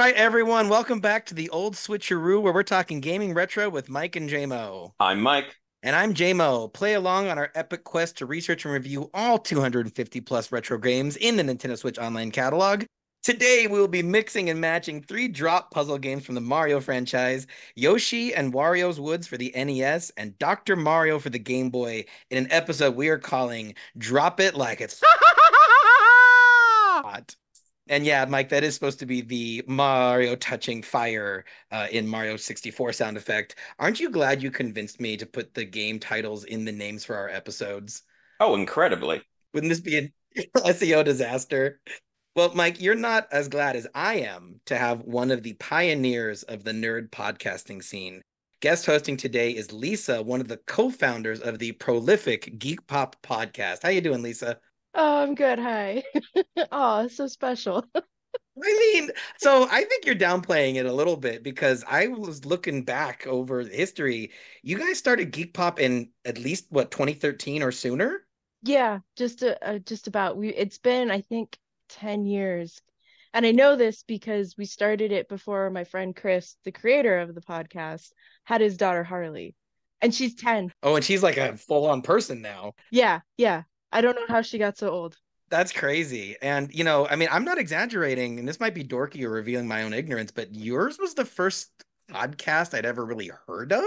right, everyone, welcome back to the old switcheroo where we're talking gaming retro with Mike and Jaymo. I'm Mike. And I'm Jaymo. Play along on our epic quest to research and review all 250 plus retro games in the Nintendo Switch Online catalog. Today, we will be mixing and matching three drop puzzle games from the Mario franchise, Yoshi and Wario's Woods for the NES, and Dr. Mario for the Game Boy, in an episode we are calling Drop It Like It's Hot. And yeah, Mike, that is supposed to be the Mario touching fire in Mario 64 sound effect. Aren't you glad you convinced me to put the game titles in the names for our episodes? Oh, incredibly. Wouldn't this be an SEO disaster? Well, Mike, you're not as glad as I am to have one of the pioneers of the nerd podcasting scene. Guest hosting today is Lisa, one of the co-founders of the prolific Geek Pop Podcast. How you doing, Lisa? Oh, I'm good. Hi. Oh, it's so special. So I think you're downplaying it a little bit because I was looking back over the history. You guys started Geek Pop in at least what, 2013 or sooner? Yeah, just about it's been I think 10 years. And I know this because we started it before my friend Chris, the creator of the podcast, had his daughter Harley. And she's 10. Oh, and she's like a full-on person now. Yeah, yeah. I don't know how she got so old. That's crazy. And I mean, I'm not exaggerating, and this might be dorky or revealing my own ignorance, but yours was the first podcast I'd ever really heard of.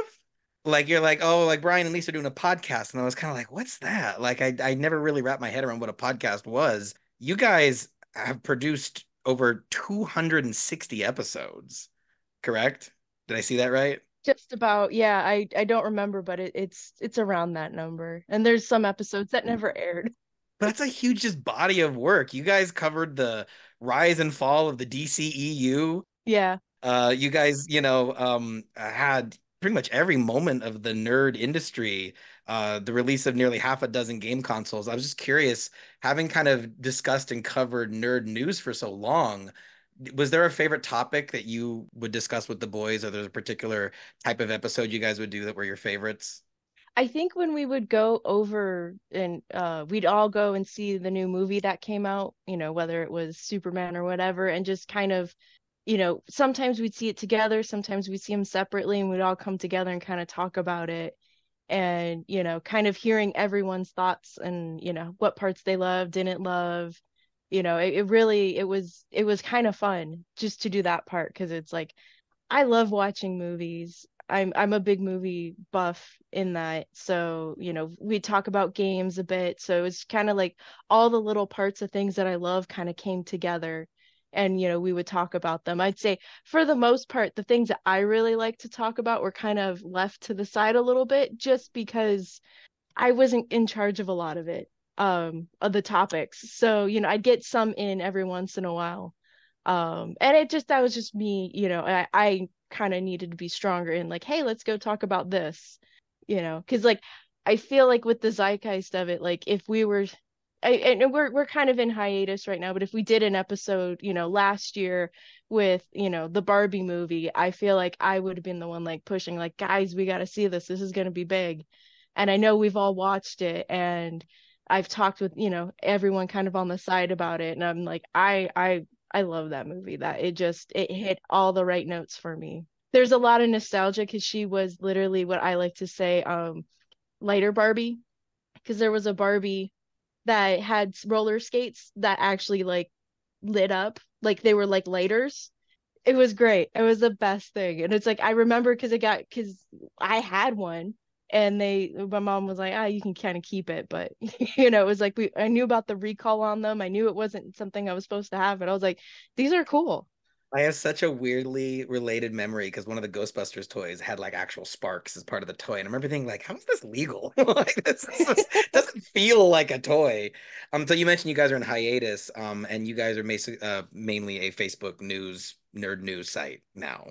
Like you're like, oh, like Brian and Lisa are doing a podcast. And I was kind of like, what's that? Like I never really wrapped my head around what a podcast was. You guys have produced over 260 episodes, correct? Did I see that right? Just about, yeah, I don't remember, but it's around that number. And there's some episodes that never aired. But that's a huge just body of work. You guys covered the rise and fall of the DCEU. Yeah. You guys, had pretty much every moment of the nerd industry, the release of nearly half a dozen game consoles. I was just curious, having kind of discussed and covered nerd news for so long, was there a favorite topic that you would discuss with the boys, or there's a particular type of episode you guys would do that were your favorites? I think when we would go over and we'd all go and see the new movie that came out, whether it was Superman or whatever, and just kind of, sometimes we'd see it together, sometimes we'd see them separately, and we'd all come together and kind of talk about it. And, kind of hearing everyone's thoughts and, what parts they loved, didn't love. It really it was kind of fun just to do that part because it's like I love watching movies. I'm a big movie buff in that. So, we talk about games a bit. So it's kind of like all the little parts of things that I love kind of came together and, we would talk about them. I'd say for the most part, the things that I really like to talk about were kind of left to the side a little bit just because I wasn't in charge of a lot of it, of the topics. So, I'd get some in every once in a while. And that was just me, I kind of needed to be stronger in like, hey, let's go talk about this, because like I feel like with the zeitgeist of it, like if we were and we're kind of in hiatus right now, but if we did an episode, last year with, the Barbie movie, I feel like I would have been the one like pushing like, guys, we got to see this. This is going to be big. And I know we've all watched it and I've talked with, everyone kind of on the side about it. And I'm like, I love that movie. That it hit all the right notes for me. There's a lot of nostalgia because she was literally what I like to say, lighter Barbie. Because there was a Barbie that had roller skates that actually like lit up, like they were like lighters. It was great. It was the best thing. And it's like I remember because I had one and my mom was like, you can kind of keep it. But it was like I knew about the recall on them. I knew it wasn't something I was supposed to have, but I was like, these are cool. I have such a weirdly related memory because one of the Ghostbusters toys had like actual sparks as part of the toy, and I remember thinking like, "How is this legal? Like this doesn't feel like a toy." So you mentioned you guys are in hiatus, and you guys are mainly a Facebook nerd news site now.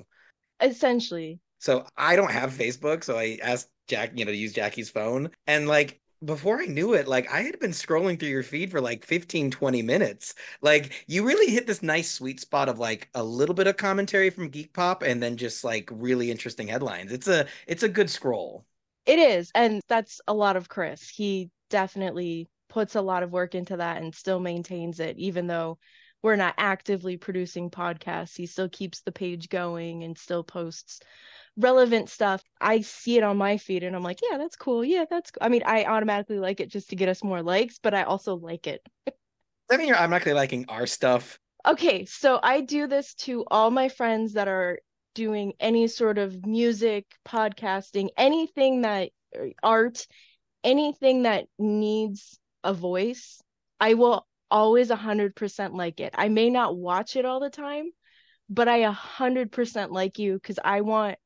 Essentially. So I don't have Facebook, so I asked Jack, to use Jackie's phone. And like before I knew it, like I had been scrolling through your feed for like 15, 20 minutes. Like you really hit this nice sweet spot of like a little bit of commentary from Geek Pop and then just like really interesting headlines. It's a good scroll. It is, and that's a lot of Chris. He definitely puts a lot of work into that and still maintains it, even though we're not actively producing podcasts. He still keeps the page going and still posts relevant stuff. I see it on my feed and I'm like, yeah, that's cool. Yeah, that's cool. I mean, I automatically like it just to get us more likes, but I also like it. I mean, I'm not really liking our stuff. Okay, so I do this to all my friends that are doing any sort of music, podcasting, anything that art, anything that needs a voice. I will always 100% like it. I may not watch it all the time, but I 100% like you because I want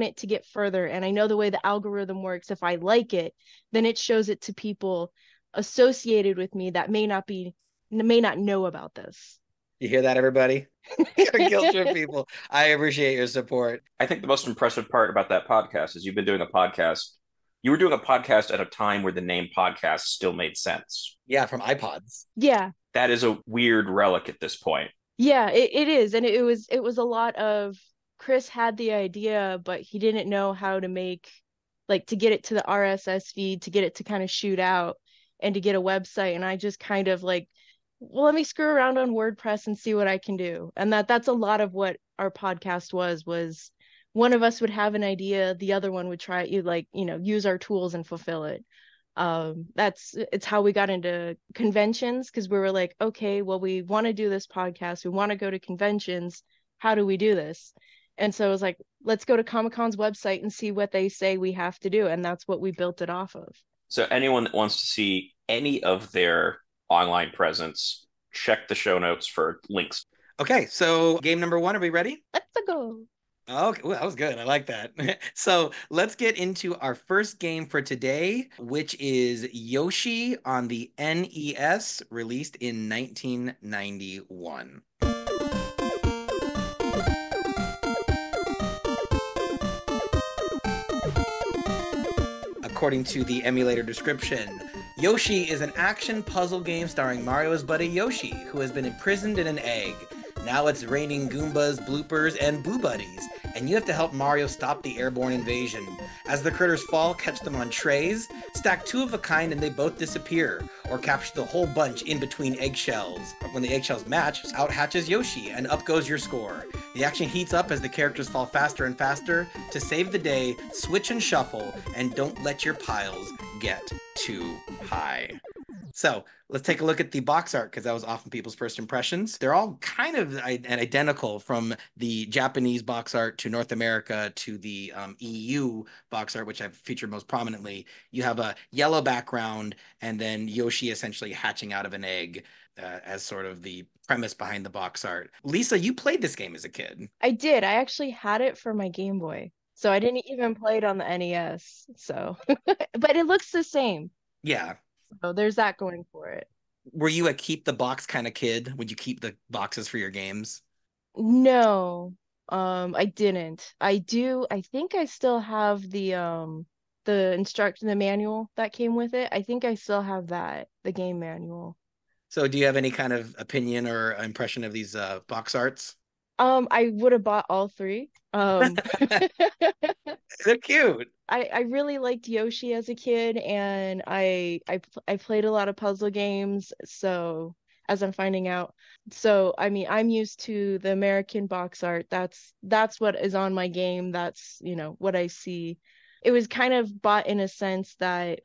it to get further. And I know the way the algorithm works. If I like it, then it shows it to people associated with me that may not know about this. You hear that, everybody? Gotta guilt trip people. I appreciate your support. I think the most impressive part about that podcast is you've been doing a podcast. You were doing a podcast at a time where the name podcast still made sense. Yeah, from iPods. Yeah. That is a weird relic at this point. Yeah, it is. And it was a lot of Chris had the idea, but he didn't know how to make like to get it to the RSS feed, to get it to kind of shoot out and to get a website. And I just kind of like, well, let me screw around on WordPress and see what I can do. And that's a lot of what our podcast was one of us would have an idea, the other one would try you like, use our tools and fulfill it. It's how we got into conventions because we were like, okay, well, we want to do this podcast, we want to go to conventions, how do we do this? And so it was like, let's go to Comic-Con's website and see what they say we have to do, and that's what we built it off of. So anyone that wants to see any of their online presence, check the show notes for links. Okay, so game number 1, are we ready? Let's go. Okay, well, that was good. I like that. So let's get into our first game for today, which is Yoshi on the NES, released in 1991. According to the emulator description, Yoshi is an action puzzle game starring Mario's buddy Yoshi, who has been imprisoned in an egg. Now it's raining Goombas, bloopers, and Boo Buddies, and you have to help Mario stop the airborne invasion. As the critters fall, catch them on trays, stack 2 of a kind and they both disappear, or capture the whole bunch in between eggshells. When the eggshells match, out hatches Yoshi, and up goes your score. The action heats up as the characters fall faster and faster. To save the day, switch and shuffle, and don't let your piles get too high. So let's take a look at the box art, because that was often people's first impressions. They're all kind of identical, from the Japanese box art to North America to the EU box art, which I've featured most prominently. You have a yellow background and then Yoshi essentially hatching out of an egg as sort of the premise behind the box art. Lisa, you played this game as a kid. I did. I actually had it for my Game Boy. So I didn't even play it on the NES. So, but it looks the same. Yeah. So there's that going for it. Were you a keep the box kind of kid? Would you keep the boxes for your games? No, I didn't. I think I still have the manual that came with it. I think I still have that, the game manual. So do you have any kind of opinion or impression of these box arts? I would have bought all 3. They're cute. I really liked Yoshi as a kid, and I played a lot of puzzle games, so as I'm finding out. So I mean, I'm used to the American box art. That's what is on my game. That's, what I see. It was kind of bought in a sense that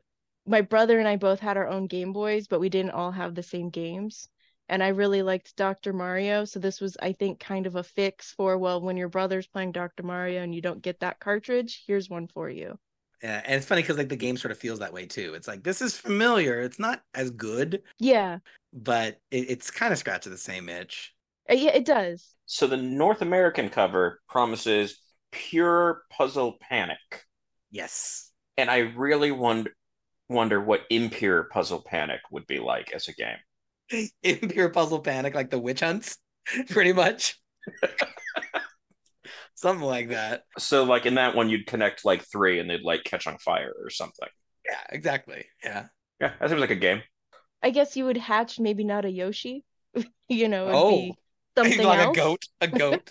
my brother and I both had our own Game Boys, but we didn't all have the same games. And I really liked Dr. Mario, so this was, I think, kind of a fix for, well, when your brother's playing Dr. Mario and you don't get that cartridge, here's one for you. Yeah, and it's funny because like the game sort of feels that way too. It's like, this is familiar. It's not as good, Yeah. but it's kind of scratching the same itch. Yeah, it does. So the North American cover promises pure puzzle panic. Yes. And I really wonder what impure puzzle panic would be like as a game. Impure puzzle panic, like the witch hunts, pretty much. Something like that. So like in that one, you'd connect like 3 and they'd like catch on fire or something. Yeah, exactly. Yeah. Yeah, that seems like a game. I guess you would hatch maybe not a Yoshi, it'd Oh, be something like else. a goat.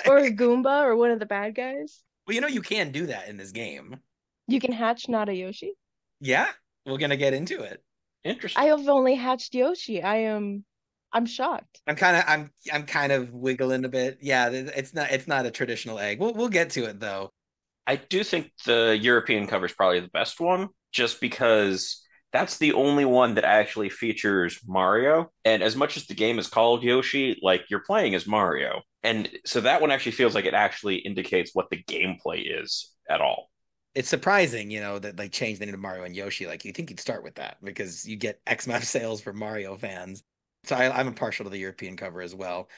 Or a Goomba or one of the bad guys. Well, you can do that in this game. You can hatch not a Yoshi. Yeah, we're gonna get into it. Interesting. I have only hatched Yoshi. I am I'm shocked. I'm kind of wiggling a bit. Yeah, it's not a traditional egg. We'll get to it though. I do think the European cover is probably the best one, just because that's the only one that actually features Mario. And as much as the game is called Yoshi, like you're playing as Mario. And so that one actually feels like it actually indicates what the gameplay is at all. It's surprising, that they changed the name to Mario and Yoshi. Like you think you'd start with that because you get X amount of sales for Mario fans. So I'm partial to the European cover as well.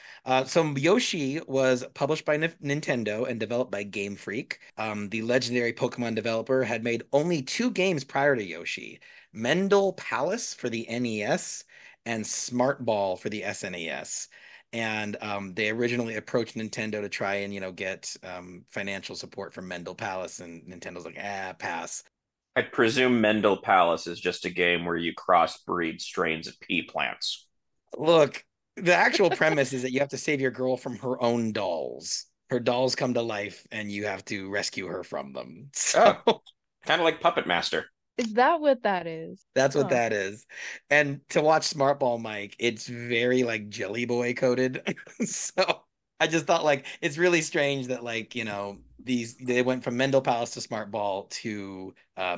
So Yoshi was published by Nintendo and developed by Game Freak. The legendary Pokemon developer had made only two games prior to Yoshi: Mendel Palace for the NES and Smart Ball for the SNES. And they originally approached Nintendo to try and get financial support from Mendel Palace, and Nintendo's like, pass. I presume Mendel Palace is just a game where you crossbreed strains of pea plants. Look, the actual premise is that you have to save your girl from her own dolls. Her dolls come to life, and you have to rescue her from them. Oh, So kind of like Puppet Master. Is that what that is? that's what Huh. that is. And to watch Smart Ball, Mike, it's very like Jelly Boy coded. So I just thought like it's really strange that like, they went from Mendel Palace to Smart Ball to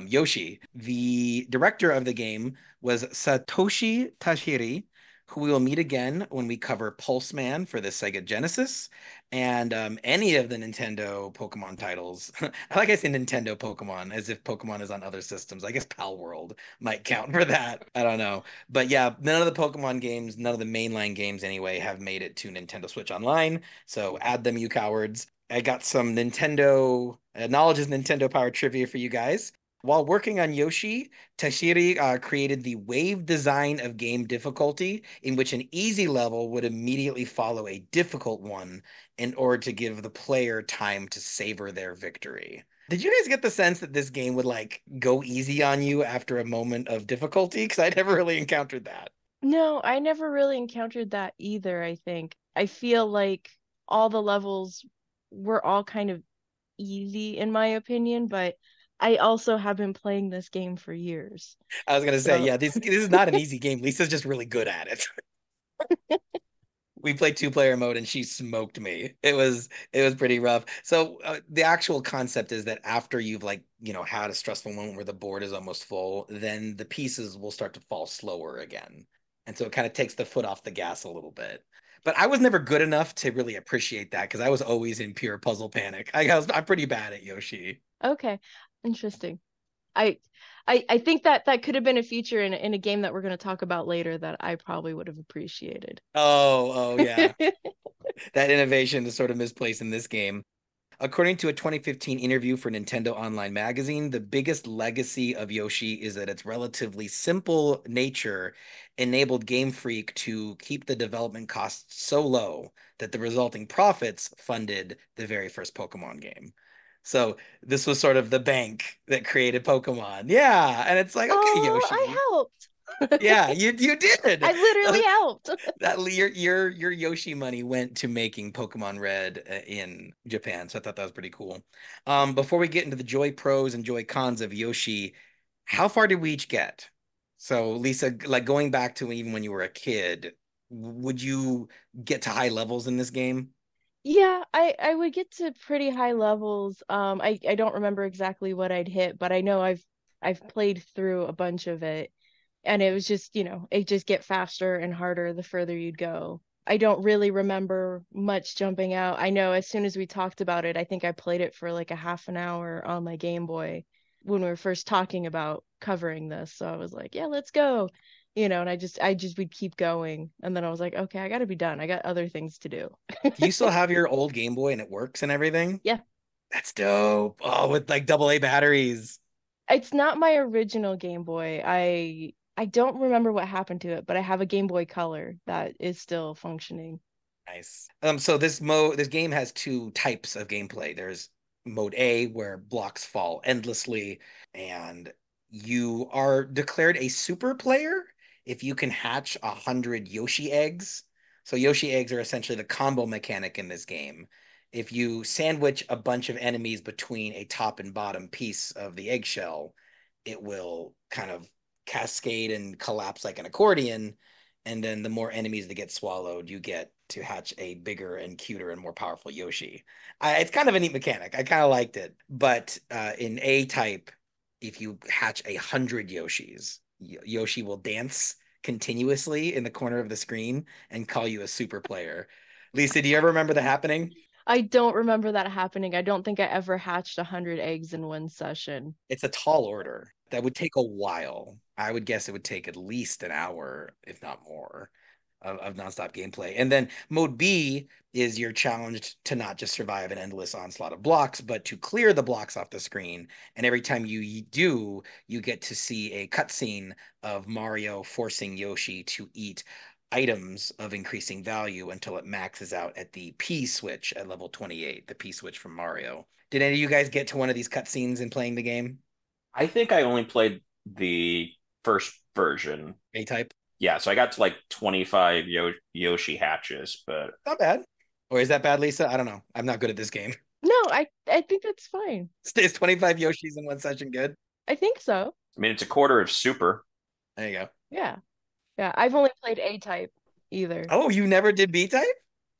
Yoshi. The director of the game was Satoshi Tajiri, who we will meet again when we cover Pulse Man for the Sega Genesis and any of the Nintendo Pokemon titles. I like I say Nintendo Pokemon as if Pokemon is on other systems. I guess Pal World might count for that. I don't know. But yeah, none of the Pokemon games, none of the mainline games anyway, have made it to Nintendo Switch Online. So add them, you cowards. I got some Nintendo knowledge is Nintendo Power trivia for you guys. While working on Yoshi, Tashiri created the wave design of game difficulty, in which an easy level would immediately follow a difficult one in order to give the player time to savor their victory. Did you guys get the sense that this game would like go easy on you after a moment of difficulty? Because I never really encountered that. No, I never really encountered that either, I think. I feel like all the levels were all kind of easy in my opinion, but I also have been playing this game for years. I was gonna say, So, yeah, this is not an easy game. Lisa's just really good at it. We played two-player mode and she smoked me. It was pretty rough. So the actual concept is that after you've like had a stressful moment where the board is almost full, then the pieces will start to fall slower again, and so it kind of takes the foot off the gas a little bit. But I was never good enough to really appreciate that because I was always in pure puzzle panic. I'm pretty bad at Yoshi. okay, interesting. I I think that that could have been a feature in a game that we're going to talk about later that I probably would have appreciated. Oh yeah, that innovation is sort of misplaced in this game. According to a 2015 interview for Nintendo Online Magazine, the biggest legacy of Yoshi is that its relatively simple nature enabled Game Freak to keep the development costs so low that the resulting profits funded the very first Pokemon game. So this was sort of the bank that created Pokemon. Yeah, and it's like, okay, Oh, Yoshi. I helped. Yeah, you did. I literally helped. That your Yoshi money went to making Pokemon Red in Japan, so I thought that was pretty cool. Before we get into the joy pros and joy cons of Yoshi, how far did we each get? So Lisa, like going back to even when you were a kid, would you get to high levels in this game? Yeah, I would get to pretty high levels. I don't remember exactly what I'd hit, but I know I've played through a bunch of it, and it was just, it just get faster and harder the further you'd go. I don't really remember much jumping out. I know as soon as we talked about it, I think I played it for like a half an hour on my Game Boy when we were first talking about covering this. So I was like, yeah, let's go. And I just would keep going. And then I was like, okay, I gotta be done. I got other things to do. Do you still have your old Game Boy and it works and everything? Yeah. That's dope. Oh, with like AA batteries. It's not my original Game Boy. I don't remember what happened to it, but I have a Game Boy Color that is still functioning. Nice. So this game has two types of gameplay. There's mode A where blocks fall endlessly, and you are declared a super player if you can hatch 100 Yoshi eggs. So Yoshi eggs are essentially the combo mechanic in this game. If you sandwich a bunch of enemies between a top and bottom piece of the eggshell, it will kind of cascade and collapse like an accordion, And then the more enemies that get swallowed, you get to hatch a bigger and cuter and more powerful Yoshi. It's kind of a neat mechanic. I kind of liked it. But in A type, if you hatch 100 Yoshis, Yoshi will dance continuously in the corner of the screen and call you a super player. Lisa, do you ever remember that happening? I don't remember that happening. I don't think I ever hatched 100 eggs in one session. It's a tall order. That would take a while. I would guess it would take at least an hour, if not more, of nonstop gameplay. And then mode B is you're challenged to not just survive an endless onslaught of blocks, but to clear the blocks off the screen. And every time you do, you get to see a cutscene of Mario forcing Yoshi to eat items of increasing value until it maxes out at the P switch at level 28, the P switch from Mario. Did any of you guys get to one of these cutscenes in playing the game? I think I only played the first version. A type? Yeah, so I got to like 25 Yoshi hatches, but Not bad. Or is that bad, Lisa? I don't know. I'm not good at this game. No, I think that's fine. Is 25 Yoshis in one session good? I think so. I mean, it's a quarter of super. There you go. Yeah. Yeah. I've only played A type either. Oh, you never did B type?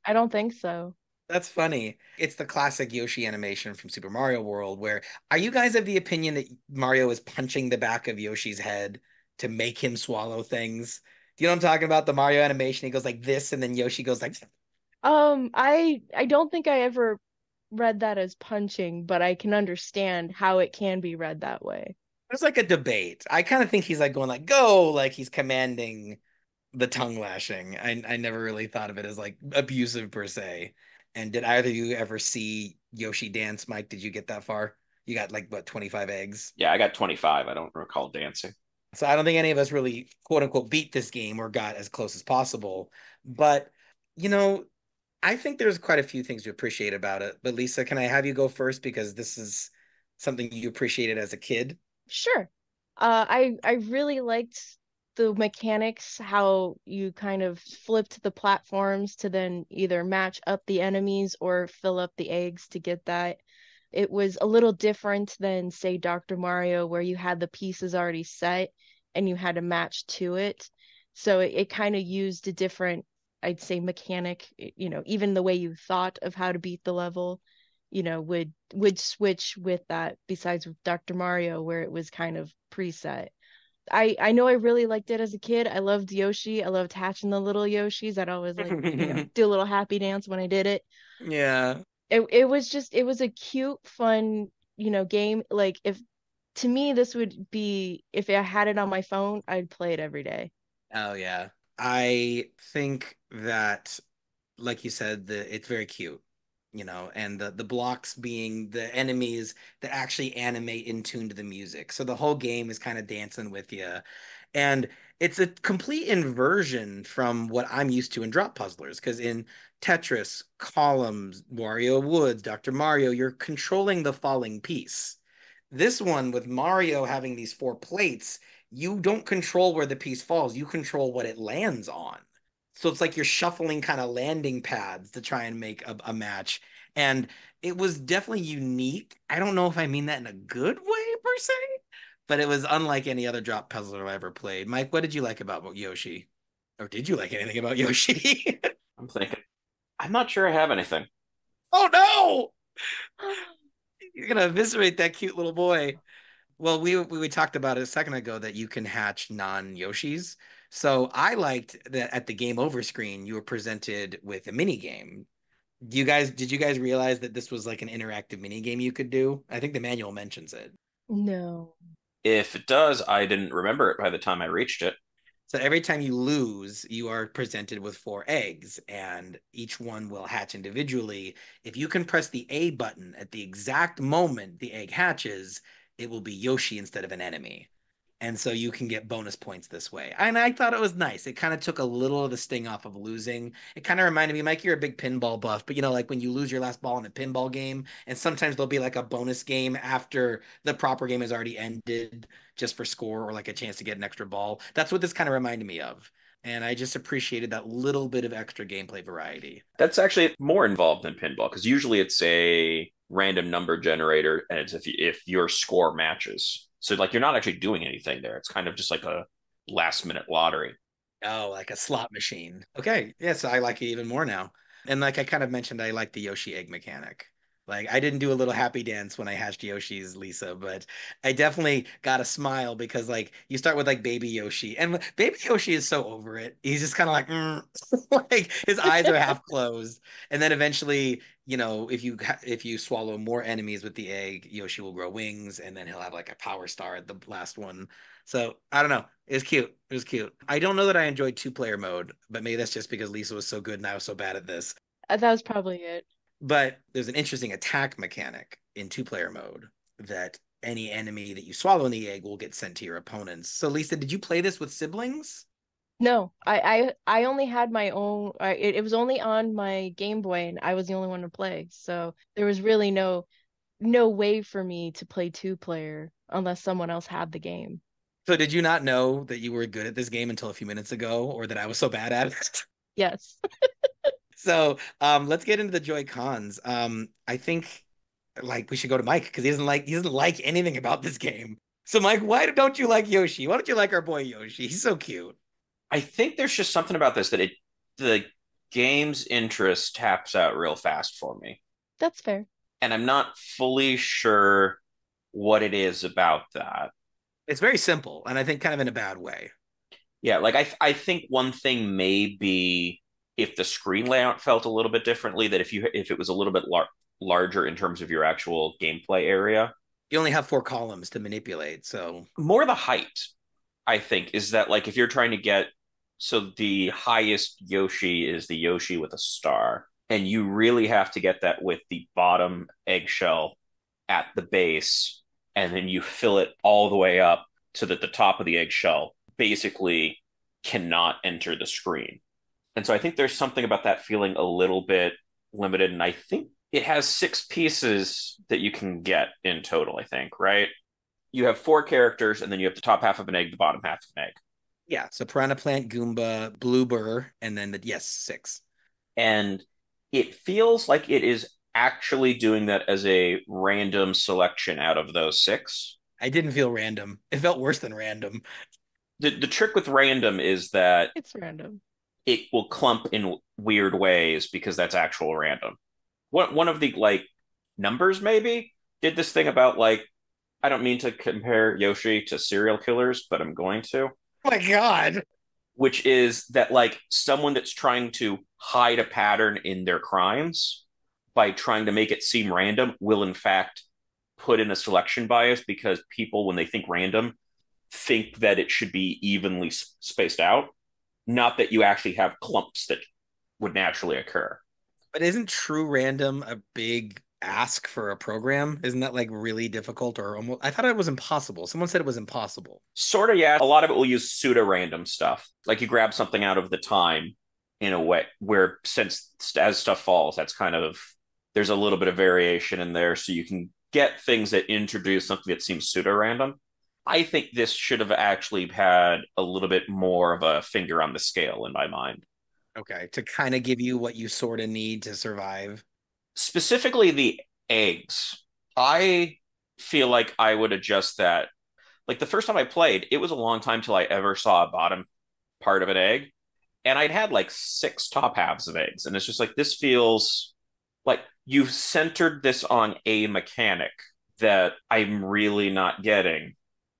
I don't think so. That's funny. It's the classic Yoshi animation from Super Mario World where are you guys of the opinion that Mario is punching the back of Yoshi's head to make him swallow things? Do you know what I'm talking about? The Mario animation, he goes like this, and then Yoshi goes like I don't think I ever read that as punching, but I can understand how it can be read that way. there's like a debate. I kind of think he's like going like go, like he's commanding the tongue lashing. I never really thought of it as like abusive per se. And did either of you ever see Yoshi dance, Mike? Did you get that far? You got like what, 25 eggs? Yeah, I got 25. I don't recall dancing. So I don't think any of us really quote unquote beat this game or got as close as possible. But you know, I think there's quite a few things to appreciate about it. But Lisa, can I have you go first because this is something you appreciated as a kid? Sure. I really liked the mechanics, how you kind of flipped the platforms to then either match up the enemies or fill up the eggs to get that. It was a little different than, say, Dr. Mario, where you had the pieces already set and you had to match to it. So it kind of used a different, I'd say, mechanic, even the way you thought of how to beat the level, would switch with that, besides with Dr. Mario, where it was kind of preset. I know I really liked it as a kid. I loved Yoshi. I loved hatching the little Yoshis. I'd always like, do a little happy dance when I did it. Yeah. It was a cute, fun, game. Like, if to me this would be, if I had it on my phone, I'd play it every day. Oh yeah. I think that like you said, it's very cute, and the blocks being the enemies that actually animate in tune to the music. So the whole game is kind of dancing with you. And it's a complete inversion from what I'm used to in drop puzzlers, because in Tetris, Columns, Wario Woods, Dr. Mario, you're controlling the falling piece. This one with Mario having these four plates, you don't control where the piece falls, you control what it lands on. So it's like you're shuffling kind of landing pads to try and make a match. And it was definitely unique. I don't know if I mean that in a good way per se, but it was unlike any other drop puzzler I ever played. Mike, what did you like about Yoshi? Or did you like anything about Yoshi? I'm thinking, I'm not sure I have anything. Oh no! You're gonna eviscerate that cute little boy. Well, we talked about it a second ago that you can hatch non-Yoshis. So I liked that at the game over screen, you were presented with a mini game. Did you guys realize that this was like an interactive mini game you could do? I think the manual mentions it. No. If it does, I didn't remember it by the time I reached it. So every time you lose, you are presented with four eggs, and each one will hatch individually. If you can press the A button at the exact moment the egg hatches, it will be Yoshi instead of an enemy. And so you can get bonus points this way. And I thought it was nice. It kind of took a little of the sting off of losing. It kind of reminded me, Mike, you're a big pinball buff, but like when you lose your last ball in a pinball game, and sometimes there'll be like a bonus game after the proper game has already ended just for score or like a chance to get an extra ball. That's what this kind of reminded me of. And I just appreciated that little bit of extra gameplay variety. That's actually more involved than pinball because usually it's a random number generator and it's if your score matches. So like you're not actually doing anything there. It's kind of just like a last minute lottery. Oh, like a slot machine. Okay. Yes, I like it even more now. And like I kind of mentioned, I like the Yoshi egg mechanic. Like I didn't do a little happy dance when I hatched Yoshi's Lisa, but I definitely got a smile because like you start with like baby Yoshi, and baby Yoshi is so over it. He's just kind of like, like his eyes are half closed, and then eventually, if you swallow more enemies with the egg, Yoshi will grow wings, and then he'll have like a power star at the last one. So I don't know. It was cute. It was cute. I don't know that I enjoyed two-player mode, but maybe that's just because Lisa was so good and I was so bad at this. That was probably it. But there's an interesting attack mechanic in two-player mode that any enemy that you swallow in the egg will get sent to your opponents. So Lisa, did you play this with siblings? No, I only had my own. It was only on my Game Boy, and I was the only one to play. So there was really no way for me to play two player unless someone else had the game. So did you not know that you were good at this game until a few minutes ago, or that I was so bad at it? Yes. So let's get into the Joy Cons. I think like we should go to Mike because he doesn't like anything about this game. So Mike, why don't you like Yoshi? Why don't you like our boy Yoshi? He's so cute. I think there's just something about this that the game's interest taps out real fast for me. That's fair. And I'm not fully sure what it is about that. It's very simple, and I think kind of in a bad way. Yeah, like I think one thing may be if the screen layout felt a little bit differently, that if it was a little bit larger in terms of your actual gameplay area, You only have four columns to manipulate, so more the height, I think, is that like if you're trying to get so the highest Yoshi is the Yoshi with a star, and you really have to get that with the bottom eggshell at the base, and then you fill it all the way up so that the top of the eggshell basically cannot enter the screen. And so I think there's something about that feeling a little bit limited. And I think it has six pieces that you can get in total, I think, right? You have four characters, and then you have the top half of an egg, the bottom half of an egg. yeah. So Piranha Plant, Goomba, Bloober, and then yes, six. And it feels like it is actually doing that as a random selection out of those six. I didn't feel random. It felt worse than random. The trick with random is that It's random. it will clump in weird ways because that's actual random. One of the like numbers maybe did this thing about like I don't mean to compare Yoshi to serial killers, but I'm going to, Oh my God. which is that like someone that's trying to hide a pattern in their crimes by trying to make it seem random will in fact put in a selection bias because people when they think random think that it should be evenly spaced out, not that you actually have clumps that would naturally occur. But isn't true random a big ask for a program? Isn't that like really difficult or almost? I thought it was impossible. Someone said it was impossible. Sort of, yeah. A lot of it will use pseudo random stuff. Like you grab something out of the time in a way where, since as stuff falls, that's kind of, there's a little bit of variation in there. So you can get things that introduce something that seems pseudo random. I think this should have actually had a little bit more of a finger on the scale in my mind. Okay, to kind of give you what you sort of need to survive. Specifically, the eggs. I feel like I would adjust that. Like the first time I played, it was a long time till I ever saw a bottom part of an egg. And I'd had like six top halves of eggs. And it's just like, this feels like you've centered this on a mechanic that I'm really not getting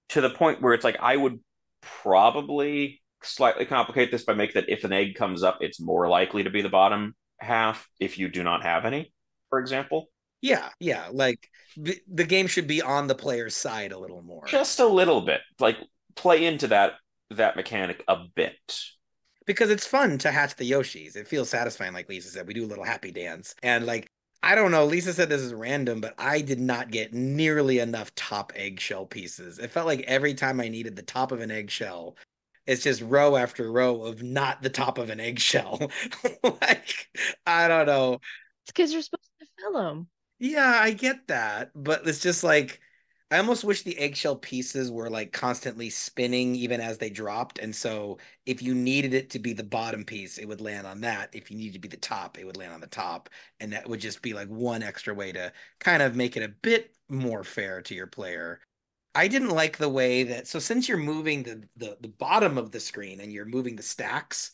to the point where it's like, I would probably slightly complicate this by making that if an egg comes up, it's more likely to be the bottom half if you do not have any, for example. Yeah, yeah. Like the game should be on the player's side a little more Just a little bit. Like play into that mechanic a bit. because it's fun to hatch the Yoshis. It feels satisfying, like Lisa said. We do a little happy dance, and like I don't know. Lisa said this is random, but I did not get nearly enough top eggshell pieces. It felt like every time I needed the top of an eggshell, it's just row after row of not the top of an eggshell. Like, I don't know. It's because you're supposed to fill them. Yeah, I get that, but it's just like I almost wish the eggshell pieces were like constantly spinning even as they dropped. And so if you needed it to be the bottom piece, it would land on that. If you needed to be the top, it would land on the top. And that would just be like one extra way to kind of make it a bit more fair to your player. I didn't like the way that, so since you're moving the bottom of the screen and you're moving the stacks,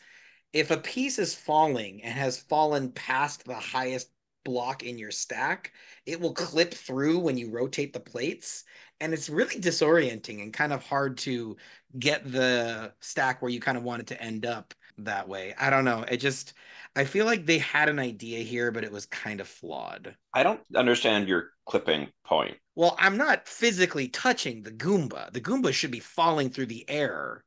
if a piece is falling and has fallen past the highest block in your stack, it will clip through when you rotate the plates. And it's really disorienting and kind of hard to get the stack where you kind of want it to end up that way. I don't know. I feel like they had an idea here, but it was kind of flawed. I don't understand your clipping point. Well, I'm not physically touching the Goomba. The Goomba should be falling through the air.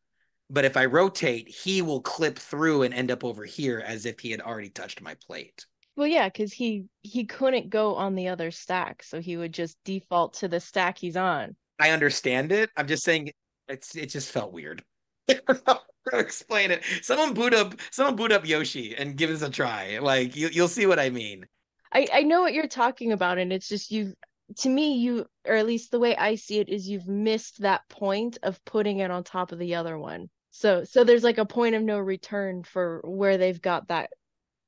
But if I rotate, he will clip through and end up over here as if he had already touched my plate. Well, yeah, because he couldn't go on the other stack, so he would just default to the stack he's on. I understand it. I'm just saying it just felt weird. I don't know how to explain it. Someone boot up Yoshi and give this a try. Like you'll see what I mean. I know what you're talking about, and it's just to me, or at least the way I see it, is you've missed that point of putting it on top of the other one. So there's like a point of no return for where they've got that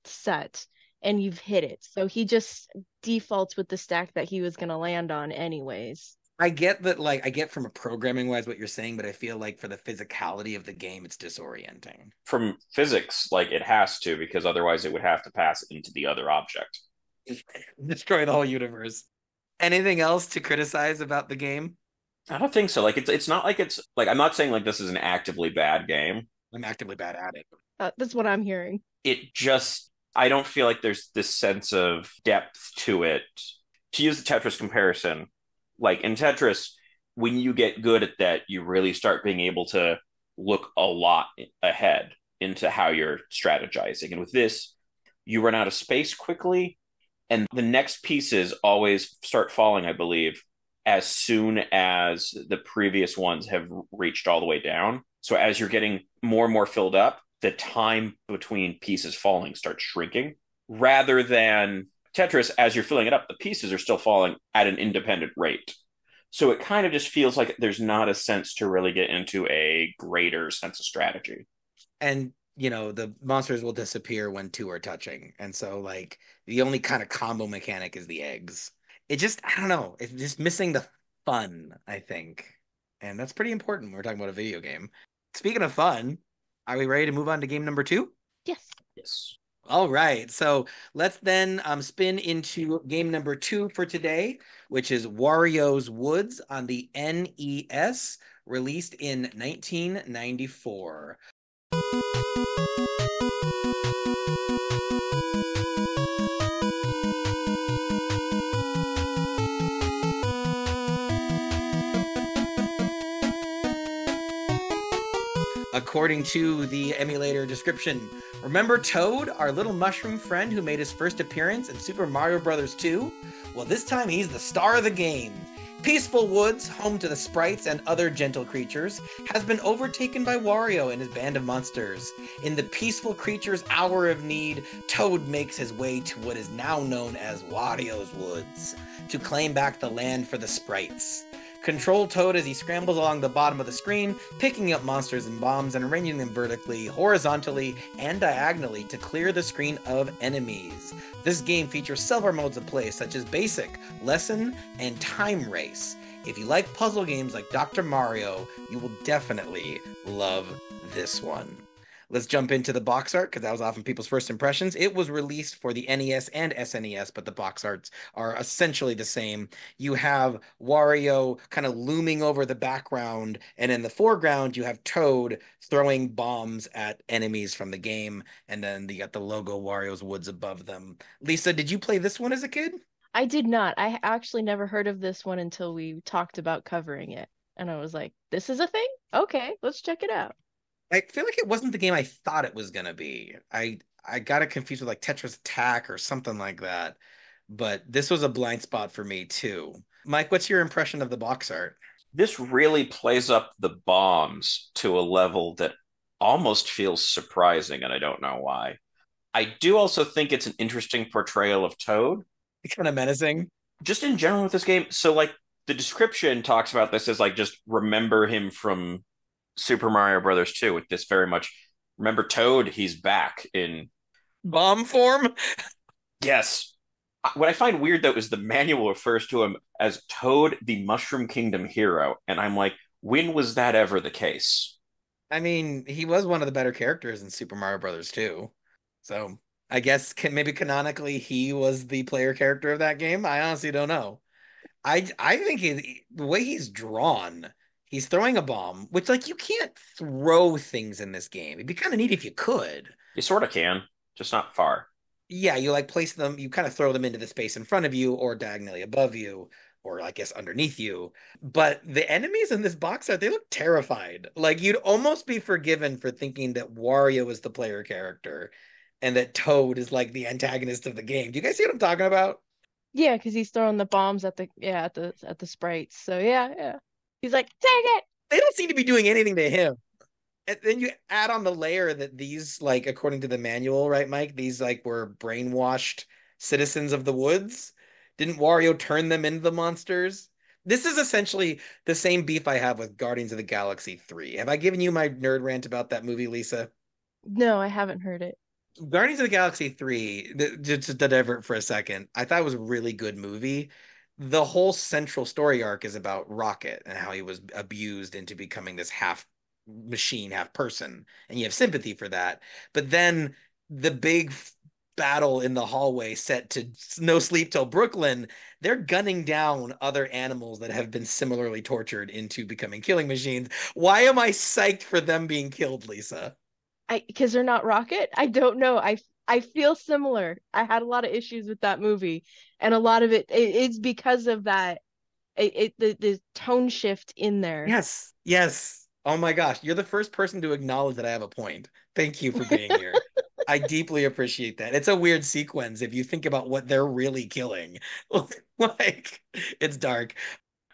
set, and you've hit it. So he just defaults with the stack that he was going to land on anyways. I get that, like, I get from a programming wise what you're saying, but I feel like for the physicality of the game, it's disorienting. From physics, like it has to, because otherwise it would have to pass into the other object. Destroy the whole universe. Anything else to criticize about the game? I don't think so. Like it's not like it's like I'm not saying like this is an actively bad game. I'm actively bad at it. That's what I'm hearing. It just I don't feel like there's this sense of depth to it. To use the Tetris comparison, like in Tetris, when you get good at that, you really start being able to look a lot ahead into how you're strategizing. And with this, you run out of space quickly, and the next pieces always start falling, I believe, as soon as the previous ones have reached all the way down. So as you're getting more and more filled up, the time between pieces falling starts shrinking rather than Tetris, as you're filling it up, the pieces are still falling at an independent rate. So it kind of just feels like there's not a sense to really get into a greater sense of strategy. And the monsters will disappear when two are touching. And so like the only kind of combo mechanic is the eggs. It just, I don't know, it's just missing the fun, I think. And that's pretty important when we're talking about a video game. Speaking of fun, are we ready to move on to game number 2? Yes. Yes. All right, so let's then spin into game number 2 for today, which is Wario's Woods on the NES, released in 1994. According to the emulator description, remember Toad, our little mushroom friend who made his first appearance in Super Mario Bros. 2? Well, this time he's the star of the game. Peaceful Woods, home to the sprites and other gentle creatures, has been overtaken by Wario and his band of monsters. In the peaceful creature's hour of need, Toad makes his way to what is now known as Wario's Woods, to claim back the land for the sprites. Control Toad as he scrambles along the bottom of the screen, picking up monsters and bombs and arranging them vertically, horizontally, and diagonally to clear the screen of enemies. This game features several modes of play such as Basic, Lesson, and Time Race. If you like puzzle games like Dr. Mario, you will definitely love this one. Let's jump into the box art, because that was often people's first impressions. It was released for the NES and SNES, but the box arts are essentially the same. You have Wario kind of looming over the background, and in the foreground, you have Toad throwing bombs at enemies from the game, and then you got the logo Wario's Woods above them. Lisa, did you play this one as a kid? I did not. I actually never heard of this one until we talked about covering it. And I was like, this is a thing? Okay, let's check it out. I feel like it wasn't the game I thought it was gonna be. I got it confused with like Tetris Attack or something like that. But this was a blind spot for me too. Mike, what's your impression of the box art? This really plays up the bombs to a level that almost feels surprising, and I don't know why. I do also think it's an interesting portrayal of Toad. It's kind of menacing. Just in general with this game. So, like, the description talks about this as, like, just remember him from Super Mario Brothers 2 with this very much, remember Toad, he's back in Bomb form? Yes. What I find weird though is the manual refers to him as Toad, the Mushroom Kingdom hero, and I'm like, when was that ever the case? I mean, he was one of the better characters in Super Mario Brothers too. So I guess maybe canonically he was the player character of that game. I honestly don't know. I think the way he's drawn, he's throwing a bomb, which like you can't throw things in this game. It'd be kind of neat if you could. You sort of can, just not far. Yeah, you like place them, you kind of throw them into the space in front of you or diagonally above you or I guess underneath you. But the enemies in this box art, they look terrified. Like you'd almost be forgiven for thinking that Wario is the player character and that Toad is like the antagonist of the game. Do you guys see what I'm talking about? Yeah, because he's throwing the bombs at the at the sprites. So yeah, yeah. He's like, take it. They don't seem to be doing anything to him. And then you add on the layer that these, like, according to the manual, right, Mike? These like were brainwashed citizens of the woods. Didn't Wario turn them into the monsters? This is essentially the same beef I have with Guardians of the Galaxy 3. Have I given you my nerd rant about that movie, Lisa? No, I haven't heard it. Guardians of the Galaxy 3, just to divert for a second, I thought it was a really good movie. The whole central story arc is about Rocket and how he was abused into becoming this half machine, half person, and you have sympathy for that. But then the big battle in the hallway set to No Sleep Till Brooklyn, they're gunning down other animals that have been similarly tortured into becoming killing machines. Why am I psyched for them being killed, Lisa? I because they're not Rocket. I don't know. I feel similar. I had a lot of issues with that movie, and a lot of it's because of that. The tone shift in there. Yes, yes. Oh my gosh, you're the first person to acknowledge that I have a point. Thank you for being here. I deeply appreciate that. It's a weird sequence if you think about what they're really killing. Like, it's dark.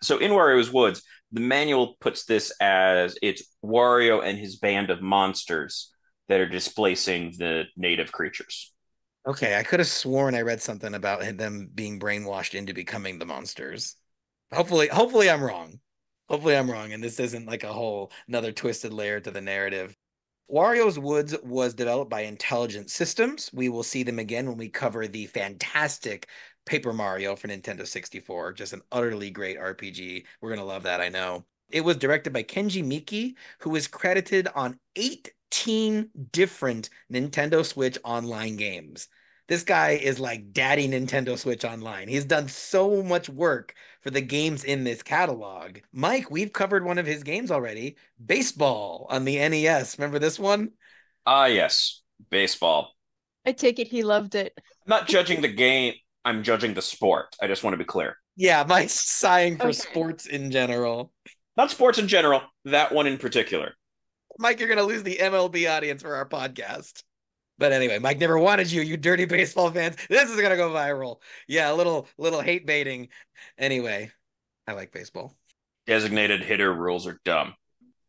So in Wario's Woods, the manual puts this as it's Wario and his band of monsters that are displacing the native creatures. Okay, I could have sworn I read something about them being brainwashed into becoming the monsters. Hopefully I'm wrong. Hopefully I'm wrong, and this isn't like a whole another twisted layer to the narrative. Wario's Woods was developed by Intelligent Systems. We will see them again when we cover the fantastic Paper Mario for Nintendo 64. Just an utterly great RPG. We're going to love that, I know. It was directed by Kenji Miki, who is credited on 18 different Nintendo Switch online games. This guy is like daddy Nintendo Switch Online. He's done so much work for the games in this catalog. Mike, we've covered one of his games already, Baseball on the NES. Remember this one? Ah, yes, baseball. I take it he loved it. I'm not judging the game, I'm judging the sport. I just want to be clear. Yeah, Mike's sighing for Okay. sports in general. Not sports in general, that one in particular. Mike, you're going to lose the MLB audience for our podcast. But anyway, Mike never wanted you, you dirty baseball fans. This is gonna go viral. Yeah, a little hate baiting. Anyway, I like baseball. Designated hitter rules are dumb.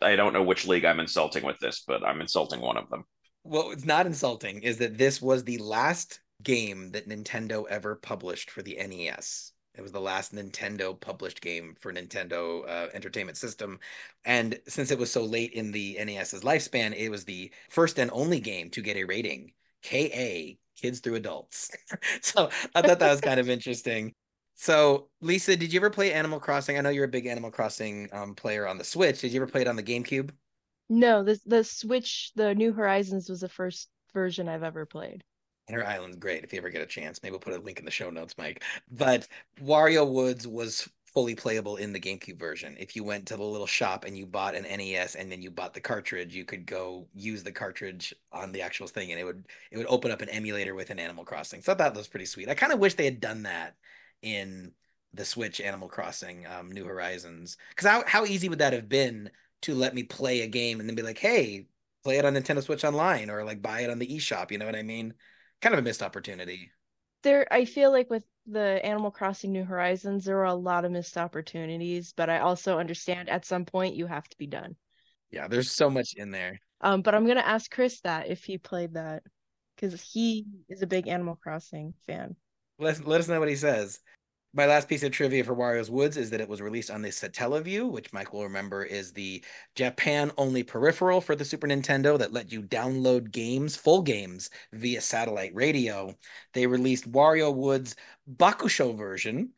I don't know which league I'm insulting with this, but I'm insulting one of them. What's not insulting is that this was the last game that Nintendo ever published for the NES. It was the last Nintendo published game for Nintendo Entertainment System. And since it was so late in the NES's lifespan, it was the first and only game to get a rating KA, kids through adults. So I thought that was kind of interesting. So, Lisa, did you ever play Animal Crossing? I know you're a big Animal Crossing player on the Switch. Did you ever play it on the GameCube? No, the Switch, the New Horizons was the first version I've ever played. Inner Island's great if you ever get a chance. Maybe we'll put a link in the show notes, Mike. But Wario Woods was fully playable in the GameCube version. If you went to the little shop and you bought an NES and then you bought the cartridge, you could go use the cartridge on the actual thing and it would open up an emulator with an Animal Crossing. So I thought that was pretty sweet. I kind of wish they had done that in the Switch Animal Crossing New Horizons. Because how easy would that have been to let me play a game and then be like, hey, play it on Nintendo Switch Online or like buy it on the eShop, you know what I mean? Kind of a missed opportunity. There, I feel like with the Animal Crossing New Horizons, there were a lot of missed opportunities, but I also understand at some point you have to be done. Yeah, there's so much in there. But I'm gonna ask Chris that if he played that, because he is a big Animal Crossing fan. Let us know what he says. My last piece of trivia for Wario's Woods is that it was released on the Satellaview, which Mike will remember is the Japan-only peripheral for the Super Nintendo that let you download games, full games, via satellite radio. They released Wario Woods Bakusho version,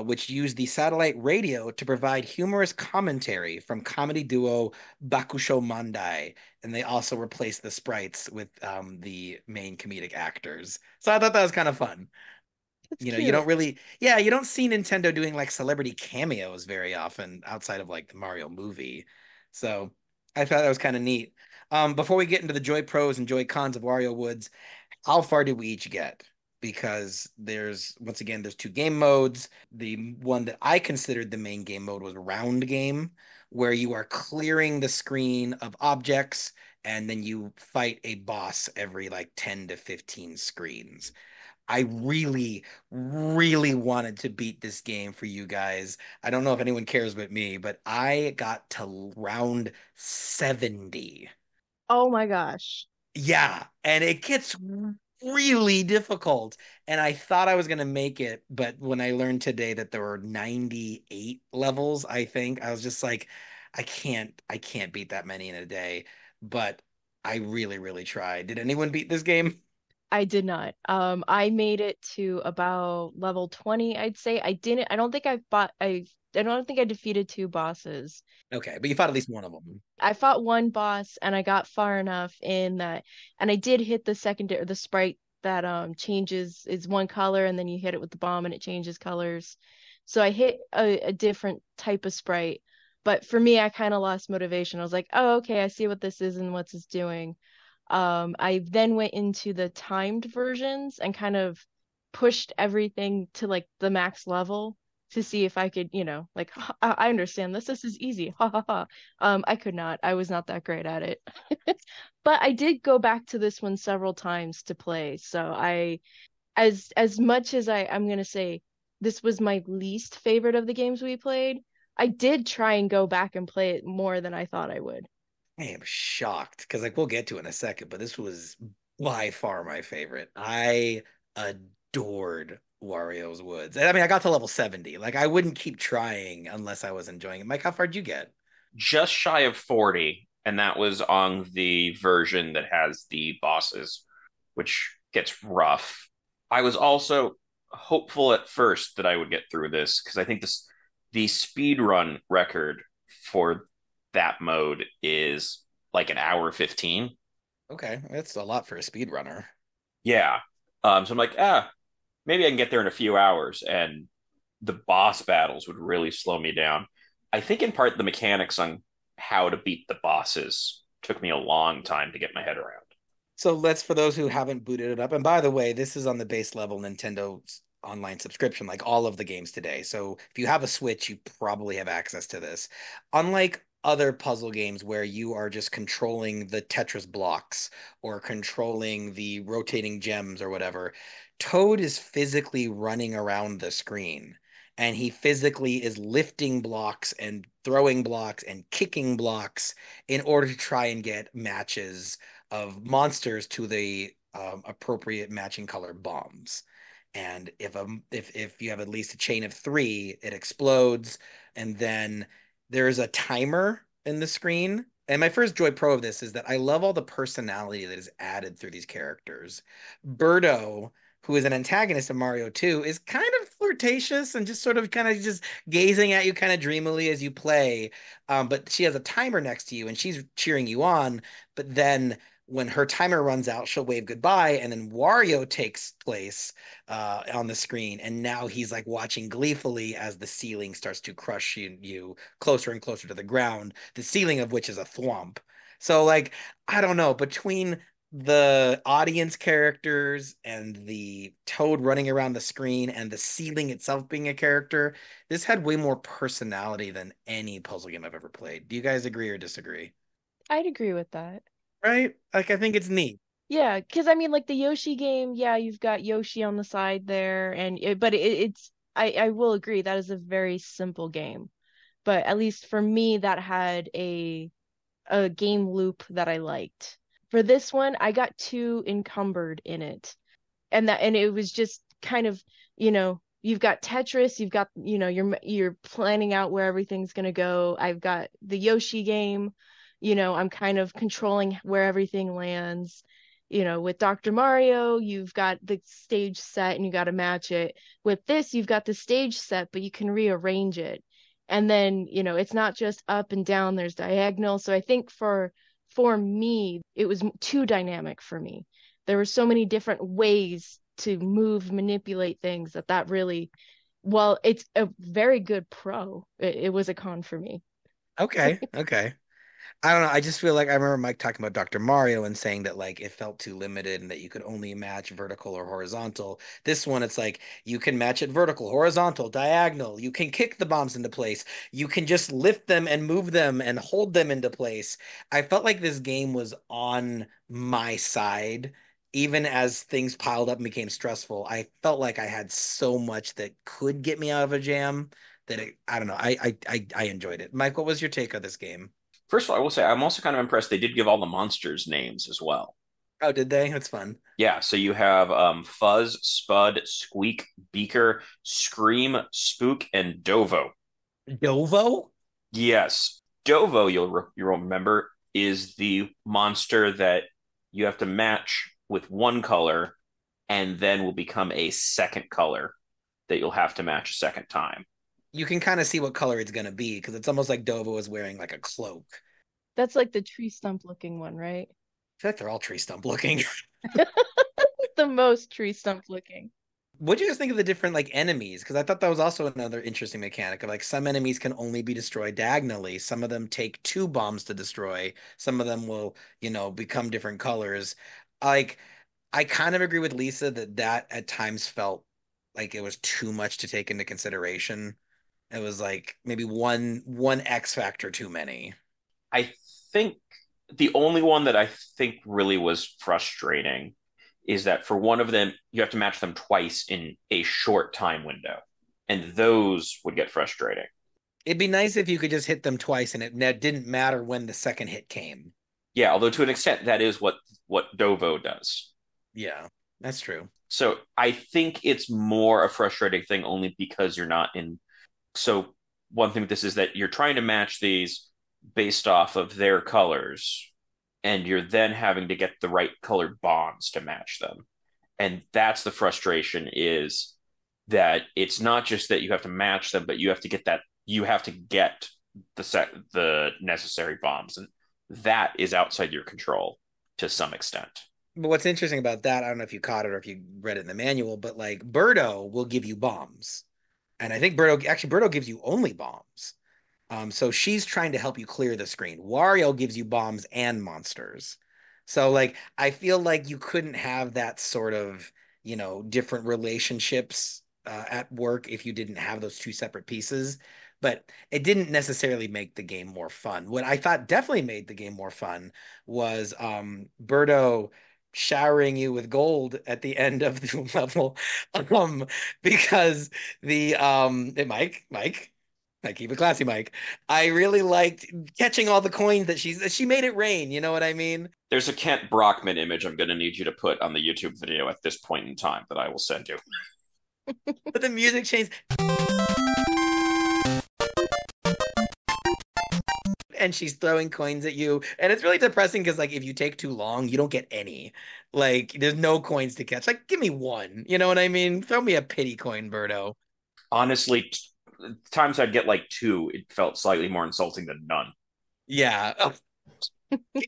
which used the satellite radio to provide humorous commentary from comedy duo Bakusho Mandai. And they also replaced the sprites with the main comedic actors. So I thought that was kind of fun. That's You don't cute. really, yeah, you don't see Nintendo doing like celebrity cameos very often outside of like the Mario movie. So I thought that was kind of neat. Before we get into the Joy Pros and Joy Cons of Wario Woods, how far did we each get? Because once again, there's two game modes. The one that I considered the main game mode was round game, where you are clearing the screen of objects and then you fight a boss every like 10 to 15 screens. I really, really wanted to beat this game for you guys. I don't know if anyone cares but me, but I got to round 70. Oh my gosh. Yeah, and it gets really difficult. And I thought I was going to make it, but when I learned today that there were 98 levels, I think, I was just like, I can't beat that many in a day. But I really, really tried. Did anyone beat this game? I did not. I made it to about level 20, I'd say. I don't think I don't think I defeated two bosses. Okay, but you fought at least one of them. I fought one boss and I got far enough in that, and I did hit the sprite that changes is one color, and then you hit it with the bomb and it changes colors. So I hit a different type of sprite, but for me, I kind of lost motivation. I was like, oh, okay, I see what this is and what it's doing. I then went into the timed versions and kind of pushed everything to like the max level to see if I could, like I understand this. This is easy. Ha ha ha. I could not. I was not that great at it. But I did go back to this one several times to play. So as much as I'm gonna say this was my least favorite of the games we played, I did try and go back and play it more than I thought I would. I am shocked because like we'll get to it in a second, but this was by far my favorite. I adored Wario's Woods. And I mean, I got to level 70. Like I wouldn't keep trying unless I was enjoying it. Mike, how far did you get? Just shy of 40, and that was on the version that has the bosses, which gets rough. I was also hopeful at first that I would get through this because I think the speed run record for that mode is like an hour 15. Okay, that's a lot for a speedrunner. Yeah. So I'm like, maybe I can get there in a few hours, and the boss battles would really slow me down. I think in part the mechanics on how to beat the bosses took me a long time to get my head around. So let's, for those who haven't booted it up, and by the way, this is on the base level Nintendo's online subscription, like all of the games today. So if you have a Switch, you probably have access to this. Unlike other puzzle games where you are just controlling the Tetris blocks or controlling the rotating gems or whatever, Toad is physically running around the screen. And he physically is lifting blocks and throwing blocks and kicking blocks in order to try and get matches of monsters to the appropriate matching color bombs. And if you have at least a chain of three, it explodes, and then there's a timer in the screen. And my first joy pro of this is that I love all the personality that is added through these characters. Birdo, who is an antagonist of Mario 2, is kind of flirtatious and just sort of kind of just gazing at you kind of dreamily as you play. But she has a timer next to you and she's cheering you on. But then when her timer runs out, she'll wave goodbye, and then Wario takes place on the screen, and now he's like watching gleefully as the ceiling starts to crush you closer and closer to the ground. The ceiling of which is a thwomp. So like I don't know between the audience characters and the Toad running around the screen and the ceiling itself being a character, this had way more personality than any puzzle game I've ever played. Do you guys agree or disagree? I'd agree with that. Right? Like I think it's neat. Yeah, because I mean, like the Yoshi game, yeah, you've got Yoshi on the side there, but it's I will agree that is a very simple game, but at least for me, that had a game loop that I liked. For this one, I got too encumbered in it, and it was just kind of, you've got Tetris, you've got, you're planning out where everything's gonna go. I've got the Yoshi game, I'm kind of controlling where everything lands. With Dr. Mario, you've got the stage set and you got to match it. With this, you've got the stage set, but you can rearrange it. And then, it's not just up and down, there's diagonal. So I think for me, it was too dynamic for me. There were so many different ways to move, manipulate things that really, well, it's a very good pro. It was a con for me. Okay, okay. I don't know. I just feel like I remember Mike talking about Dr. Mario and saying that like it felt too limited and that you could only match vertical or horizontal. This one, it's like you can match it vertical, horizontal, diagonal. You can kick the bombs into place. You can just lift them and move them and hold them into place. I felt like this game was on my side. Even as things piled up and became stressful, I felt like I had so much that could get me out of a jam that I don't know. I enjoyed it. Mike, what was your take on this game? First of all, I will say I'm also kind of impressed they did give all the monsters names as well. Oh, did they? That's fun. Yeah, so you have Fuzz, Spud, Squeak, Beaker, Scream, Spook, and Dovo. Dovo? Yes, Dovo, you'll remember, is the monster that you have to match with one color and then will become a second color that you'll have to match a second time. You can kind of see what color it's gonna be because it's almost like Dovo is wearing like a cloak. That's like the tree stump looking one, right? I feel like they're all tree stump looking. The most tree stump looking. What do you guys think of the different like enemies? Because I thought that was also another interesting mechanic of like some enemies can only be destroyed diagonally. Some of them take two bombs to destroy. Some of them will, become different colors. Like I kind of agree with Lisa that at times felt like it was too much to take into consideration. It was like maybe one X factor too many. I think the only one that I think really was frustrating is that for one of them, you have to match them twice in a short time window. And those would get frustrating. It'd be nice if you could just hit them twice and it didn't matter when the second hit came. Yeah, although to an extent, that is what Dovo does. Yeah, that's true. So I think it's more a frustrating thing only because you're not in. So one thing with this is that you're trying to match these based off of their colors, and you're then having to get the right colored bonds to match them. And that's the frustration is that it's not just that you have to match them, but you have to get the necessary bombs, and that is outside your control to some extent. But what's interesting about that, I don't know if you caught it or if you read it in the manual, but like Birdo will give you bombs. And I think Birdo gives you only bombs. So she's trying to help you clear the screen. Wario gives you bombs and monsters. So like I feel like you couldn't have that sort of, different relationships at work if you didn't have those two separate pieces. But it didn't necessarily make the game more fun. What I thought definitely made the game more fun was Birdo showering you with gold at the end of the level. Um, because hey, Mike. I keep it classy, Mike. I really liked catching all the coins that she made it rain. You know what I mean? There's a Kent Brockman image I'm going to need you to put on the YouTube video at this point in time that I will send you. But the music changed, and she's throwing coins at you, and it's really depressing because like if you take too long, you don't get any. Like there's no coins to catch. Like give me one. You know what I mean? Throw me a pity coin, Birdo. Honestly, times I'd get like two, it felt slightly more insulting than none. Yeah. Oh,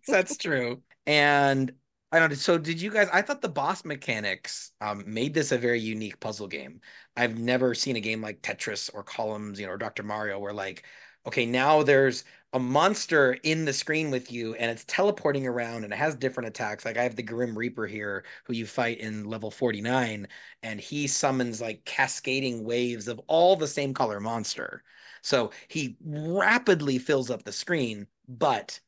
that's true. And I don't know. So did you guys? I thought the boss mechanics made this a very unique puzzle game. I've never seen a game like Tetris or Columns, or Dr. Mario, where like, okay, now there's a monster in the screen with you, and it's teleporting around, and it has different attacks. Like I have the Grim Reaper here, who you fight in level 49, and he summons like cascading waves of all the same color monster. So he rapidly fills up the screen, but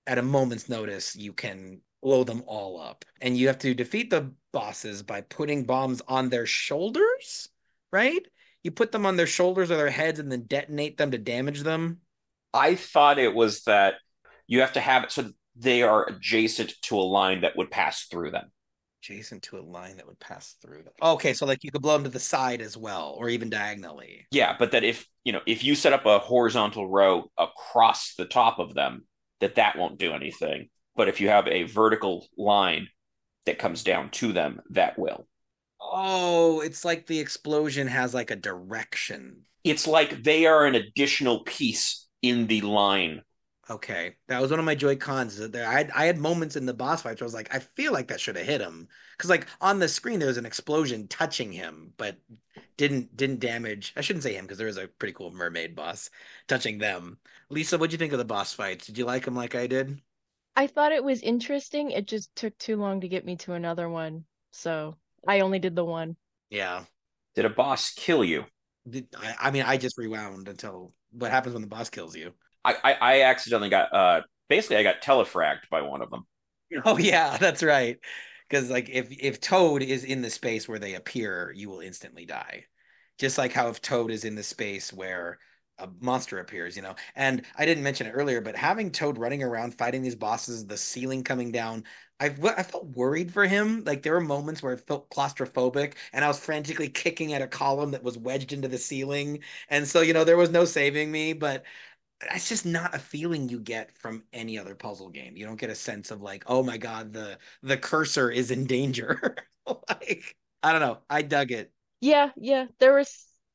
at a moment's notice, you can blow them all up. And you have to defeat the bosses by putting bombs on their shoulders, right? You put them on their shoulders or their heads and then detonate them to damage them. I thought it was that you have to have it so they are adjacent to a line that would pass through them. Adjacent to a line that would pass through them. Okay, so like you could blow them to the side as well, or even diagonally. Yeah, but that if you set up a horizontal row across the top of them, that won't do anything. But if you have a vertical line that comes down to them, that will. Oh, it's like the explosion has like a direction. It's like they are an additional piece in the line. Okay, that was one of my Joy Cons. I had moments in the boss fights where I was like, I feel like that should have hit him because like on the screen there was an explosion touching him, but didn't damage. I shouldn't say him because there was a pretty cool mermaid boss touching them. Lisa, what'd you think of the boss fights? Did you like them like I did? I thought it was interesting. It just took too long to get me to another one. So I only did the one. Yeah. Did a boss kill you? I mean, I just rewound until what happens when the boss kills you. I accidentally got basically I got telefragged by one of them. Oh yeah, that's right. Because like if Toad is in the space where they appear, you will instantly die. Just like how if Toad is in the space where a monster appears, you know. And I didn't mention it earlier, but having Toad running around fighting these bosses, the ceiling coming down, I felt worried for him. Like there were moments where I felt claustrophobic, and I was frantically kicking at a column that was wedged into the ceiling, and so there was no saving me. But that's just not a feeling you get from any other puzzle game. You don't get a sense of like, oh my God, the cursor is in danger. Like, I don't know. I dug it. Yeah, yeah. There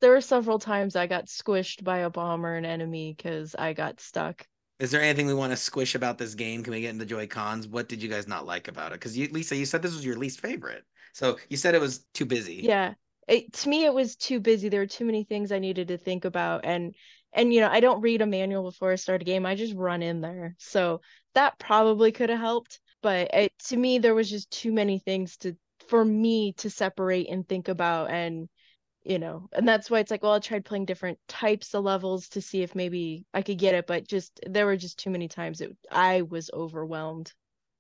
were several times I got squished by a bomb or an enemy because I got stuck. Is there anything we want to squish about this game? Can we get into Joy Cons? What did you guys not like about it? Because Lisa, you said this was your least favorite. So you said it was too busy. Yeah. To me it was too busy. There were too many things I needed to think about and I don't read a manual before I start a game. I just run in there. So that probably could have helped, but to me there was just too many things to for me to separate and think about and that's why it's like, well, I tried playing different types of levels to see if maybe I could get it, but just there were just too many times I was overwhelmed.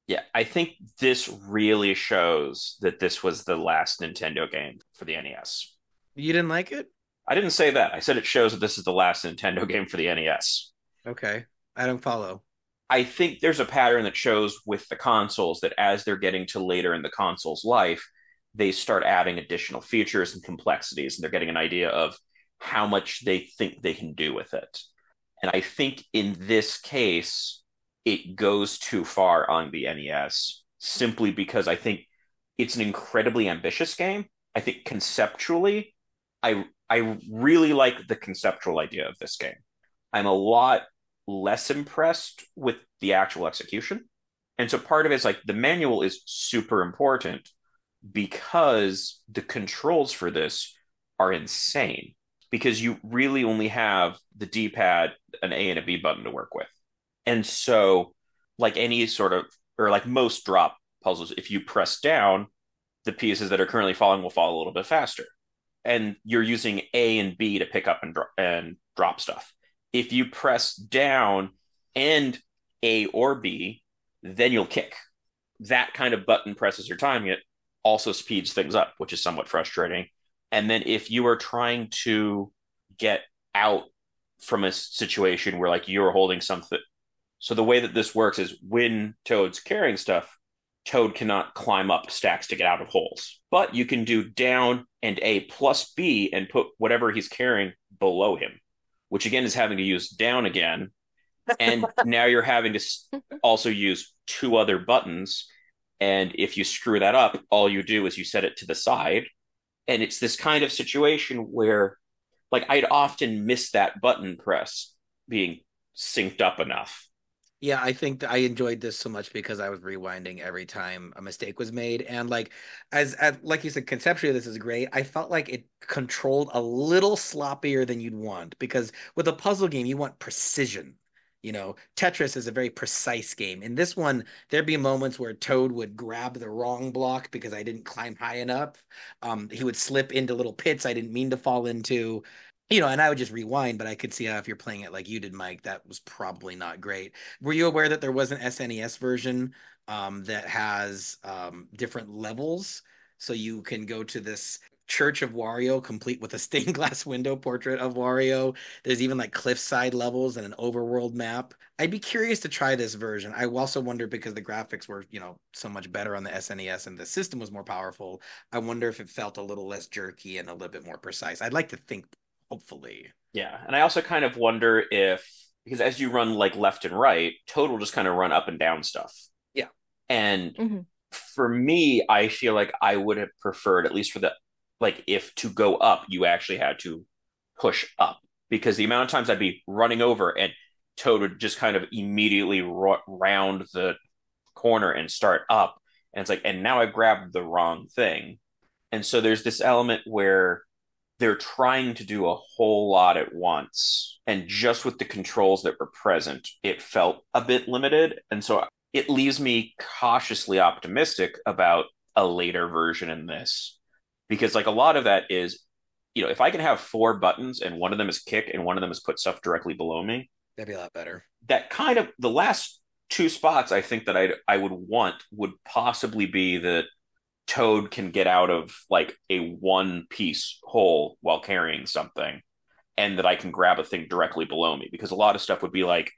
Yeah, I think this really shows that this was the last Nintendo game for the NES. You didn't like it? I didn't say that. I said it shows that this is the last Nintendo game for the NES. Okay. I don't follow. I think there's a pattern that shows with the consoles that as they're getting to later in the console's life, they start adding additional features and complexities, and they're getting an idea of how much they think they can do with it. And I think in this case, it goes too far on the NES simply because I think it's an incredibly ambitious game. I think conceptually, I really like the conceptual idea of this game. I'm a lot less impressed with the actual execution. And so part of it is like the manual is super important because the controls for this are insane. Because you really only have the D pad, an A and a B button to work with. And so, like any sort of, or like most drop puzzles, if you press down, the pieces that are currently falling will fall a little bit faster. And you're using A and B to pick up and drop stuff. If you press down and A or B, then you'll kick. That kind of button press as you're timing it also speeds things up, which is somewhat frustrating. And then if you are trying to get out from a situation where like you're holding something, so the way that this works is when Toad's carrying stuff, Toad cannot climb up stacks to get out of holes. But you can do down and A plus B and put whatever he's carrying below him, which again is having to use down again. And now you're having to also use two other buttons. And if you screw that up, all you do is you set it to the side. And it's this kind of situation where, like, I'd often miss that button press being synced up enough. Yeah, I think that I enjoyed this so much because I was rewinding every time a mistake was made. And like as like you said, conceptually this is great. I felt like it controlled a little sloppier than you'd want because with a puzzle game, you want precision. Tetris is a very precise game. In this one, there'd be moments where Toad would grab the wrong block because I didn't climb high enough. He would slip into little pits I didn't mean to fall into. And I would just rewind, but I could see how if you're playing it like you did, Mike, that was probably not great. Were you aware that there was an SNES version that has different levels? So you can go to this Church of Wario, complete with a stained glass window portrait of Wario. There's even like cliffside levels and an overworld map. I'd be curious to try this version. I also wonder because the graphics were, so much better on the SNES and the system was more powerful. I wonder if it felt a little less jerky and a little bit more precise. I'd like to think, hopefully. Yeah, and I also kind of wonder if because as you run like left and right, Toad will just kind of run up and down stuff. Yeah. And Mm-hmm. for me, I feel like I would have preferred, at least for the like, if to go up, you actually had to push up because the amount of times I'd be running over and Toad would just kind of immediately round the corner and start up. And it's like, and now I grabbed the wrong thing. And so there's this element where they're trying to do a whole lot at once. And just with the controls that were present, it felt a bit limited. And so it leaves me cautiously optimistic about a later version in this. Because, like, a lot of that is, if I can have 4 buttons and one of them is kick and one of them is put stuff directly below me, that'd be a lot better. That kind of the last 2 spots I think that I would want would possibly be that Toad can get out of like a 1-piece hole while carrying something, and that I can grab a thing directly below me. Because a lot of stuff would be like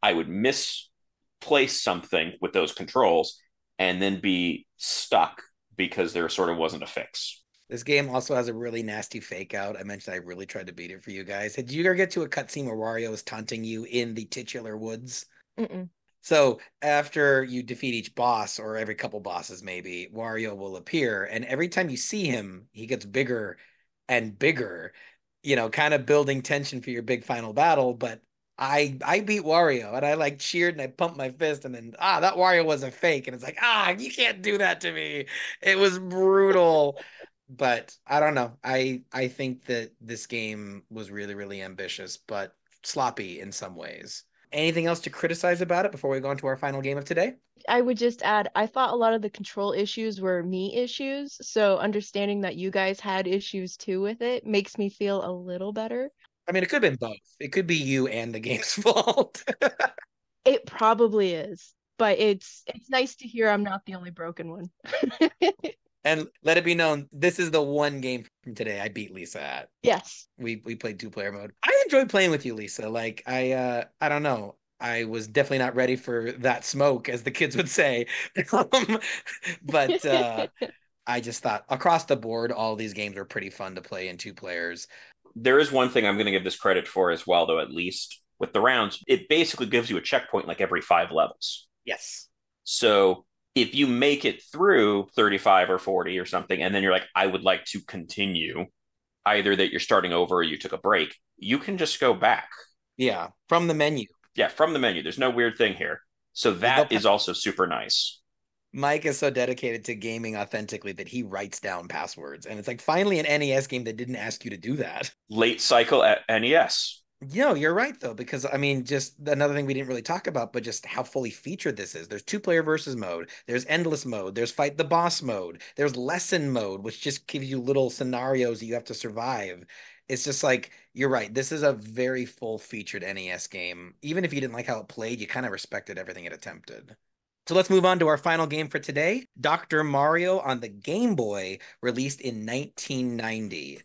I would misplace something with those controls and then be stuck because there sort of wasn't a fix. This game also has a really nasty fake out. I mentioned I really tried to beat it for you guys. Did you ever get to a cutscene where Wario is taunting you in the titular woods? Mm-mm. So after you defeat each boss, or every couple bosses maybe, Wario will appear. And every time you see him, he gets bigger and bigger, kind of building tension for your big final battle. But I beat Wario and I like cheered and I pumped my fist and then that Wario was a fake. And it's like, you can't do that to me. It was brutal. But I don't know. I think that this game was really, really ambitious, but sloppy in some ways. Anything else to criticize about it before we go into our final game of today? I would just add, I thought a lot of the control issues were me issues. So understanding that you guys had issues too with it makes me feel a little better. I mean, it could have been both. It could be you and the game's fault. It probably is, but it's nice to hear I'm not the only broken one. And let it be known, this is the one game from today I beat Lisa at. Yes. We played 2-player mode. I enjoyed playing with you, Lisa. Like I don't know. I was definitely not ready for that smoke, as the kids would say. But I just thought across the board, all these games are pretty fun to play in 2 players. There is one thing I'm going to give this credit for as well, though, at least with the rounds, it basically gives you a checkpoint like every 5 levels. Yes. So if you make it through 35 or 40 or something, and then you're like, I would like to continue, either that you're starting over or you took a break, you can just go back. Yeah, from the menu. Yeah, from the menu. There's no weird thing here. So that is also super nice. Mike is so dedicated to gaming authentically that he writes down passwords. And it's like finally an NES game that didn't ask you to do that. Late cycle at NES. You're right, though, because I mean, just another thing we didn't really talk about, but just how fully featured this is. There's 2-player versus mode, there's endless mode, there's fight the boss mode, there's lesson mode, which just gives you little scenarios that you have to survive. It's just like, you're right. This is a very full featured NES game. Even if you didn't like how it played, you kind of respected everything it attempted. So let's move on to our final game for today, Dr. Mario on the Game Boy, released in 1990.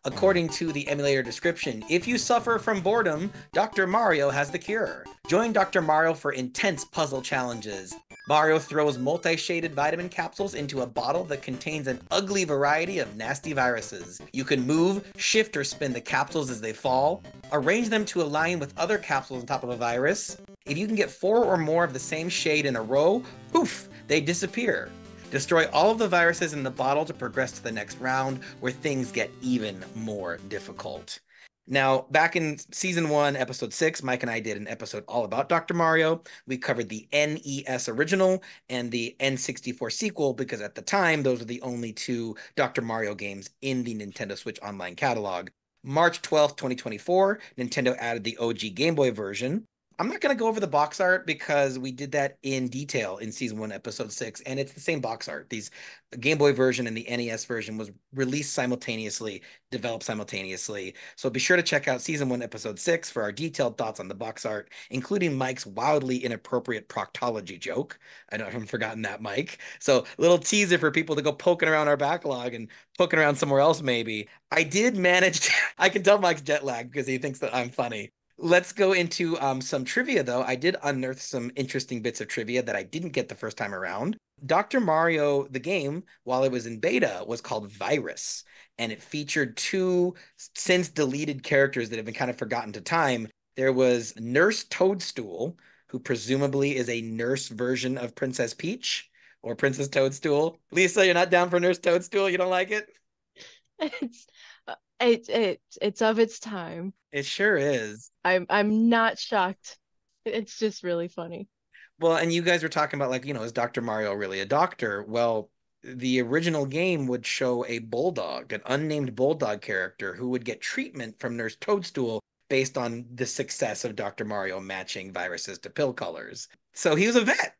According to the emulator description, if you suffer from boredom, Dr. Mario has the cure. Join Dr. Mario for intense puzzle challenges. Mario throws multi-shaded vitamin capsules into a bottle that contains an ugly variety of nasty viruses. You can move, shift, or spin the capsules as they fall, arrange them to align with other capsules on top of a virus. If you can get 4 or more of the same shade in a row, poof, they disappear. Destroy all of the viruses in the bottle to progress to the next round, where things get even more difficult. Now, back in Season 1, Episode 6, Mike and I did an episode all about Dr. Mario. We covered the NES original and the N64 sequel, because at the time, those were the only 2 Dr. Mario games in the Nintendo Switch Online catalog. March 12th, 2024, Nintendo added the OG Game Boy version. I'm not going to go over the box art because we did that in detail in season 1, episode 6, and it's the same box art. These Game Boy version and the NES version was released simultaneously, developed simultaneously. So be sure to check out season 1, episode 6 for our detailed thoughts on the box art, including Mike's wildly inappropriate proctology joke. I haven't forgotten that, Mike. So little teaser for people to go poking around our backlog and poking around somewhere else, maybe. I did manage to, I can tell Mike's jet lagged because he thinks that I'm funny. Let's go into some trivia, though. I did unearth some interesting bits of trivia that I didn't get the first time around. Dr. Mario, the game, while it was in beta, was called Virus, and it featured two since deleted characters that have been kind of forgotten to time. There was Nurse Toadstool, who presumably is a nurse version of Princess Peach or Princess Toadstool. Lisa, you're not down for Nurse Toadstool? You don't like it? It's it's of its time. It sure is. I'm not shocked. It's just really funny. Well, and you guys were talking about, like, is Dr. Mario really a doctor? Well, the original game would show a bulldog, an unnamed bulldog character who would get treatment from Nurse Toadstool based on the success of Dr. Mario matching viruses to pill colors. So he was a vet.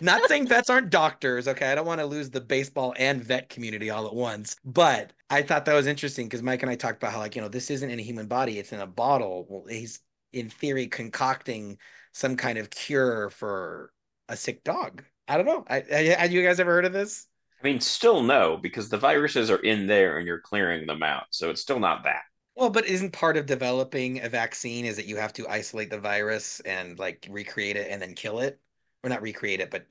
Not saying vets aren't doctors, okay? I don't want to lose the baseball and vet community all at once. But I thought that was interesting because Mike and I talked about how, like, this isn't in a human body, it's in a bottle. Well, he's in theory concocting some kind of cure for a sick dog. I don't know. Had you guys ever heard of this? I mean, still no, because the viruses are in there and you're clearing them out. So it's still not that. Well, but isn't part of developing a vaccine is that you have to isolate the virus and like recreate it and then kill it? Or not recreate it, but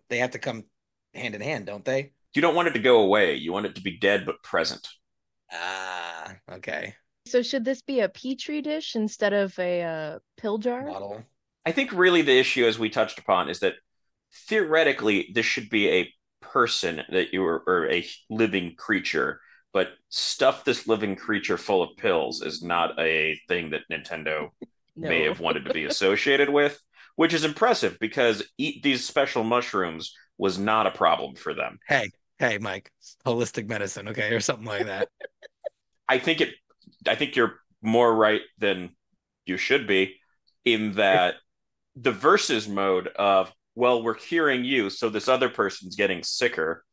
they have to come hand in hand, don't they? You don't want it to go away. You want it to be dead but present. Ah, okay. So should this be a petri dish instead of a pill jar? Model. I think really the issue, as we touched upon, is that theoretically this should be a person that you are, or a living creature, but stuff this living creature full of pills is not a thing that Nintendo may No. have wanted to be associated with, which is impressive because eat these special mushrooms was not a problem for them. Hey, Mike, holistic medicine, okay, or something like that. I think it I think you're more right than you should be in that the versus mode of, well, we're curing you, so this other person's getting sicker,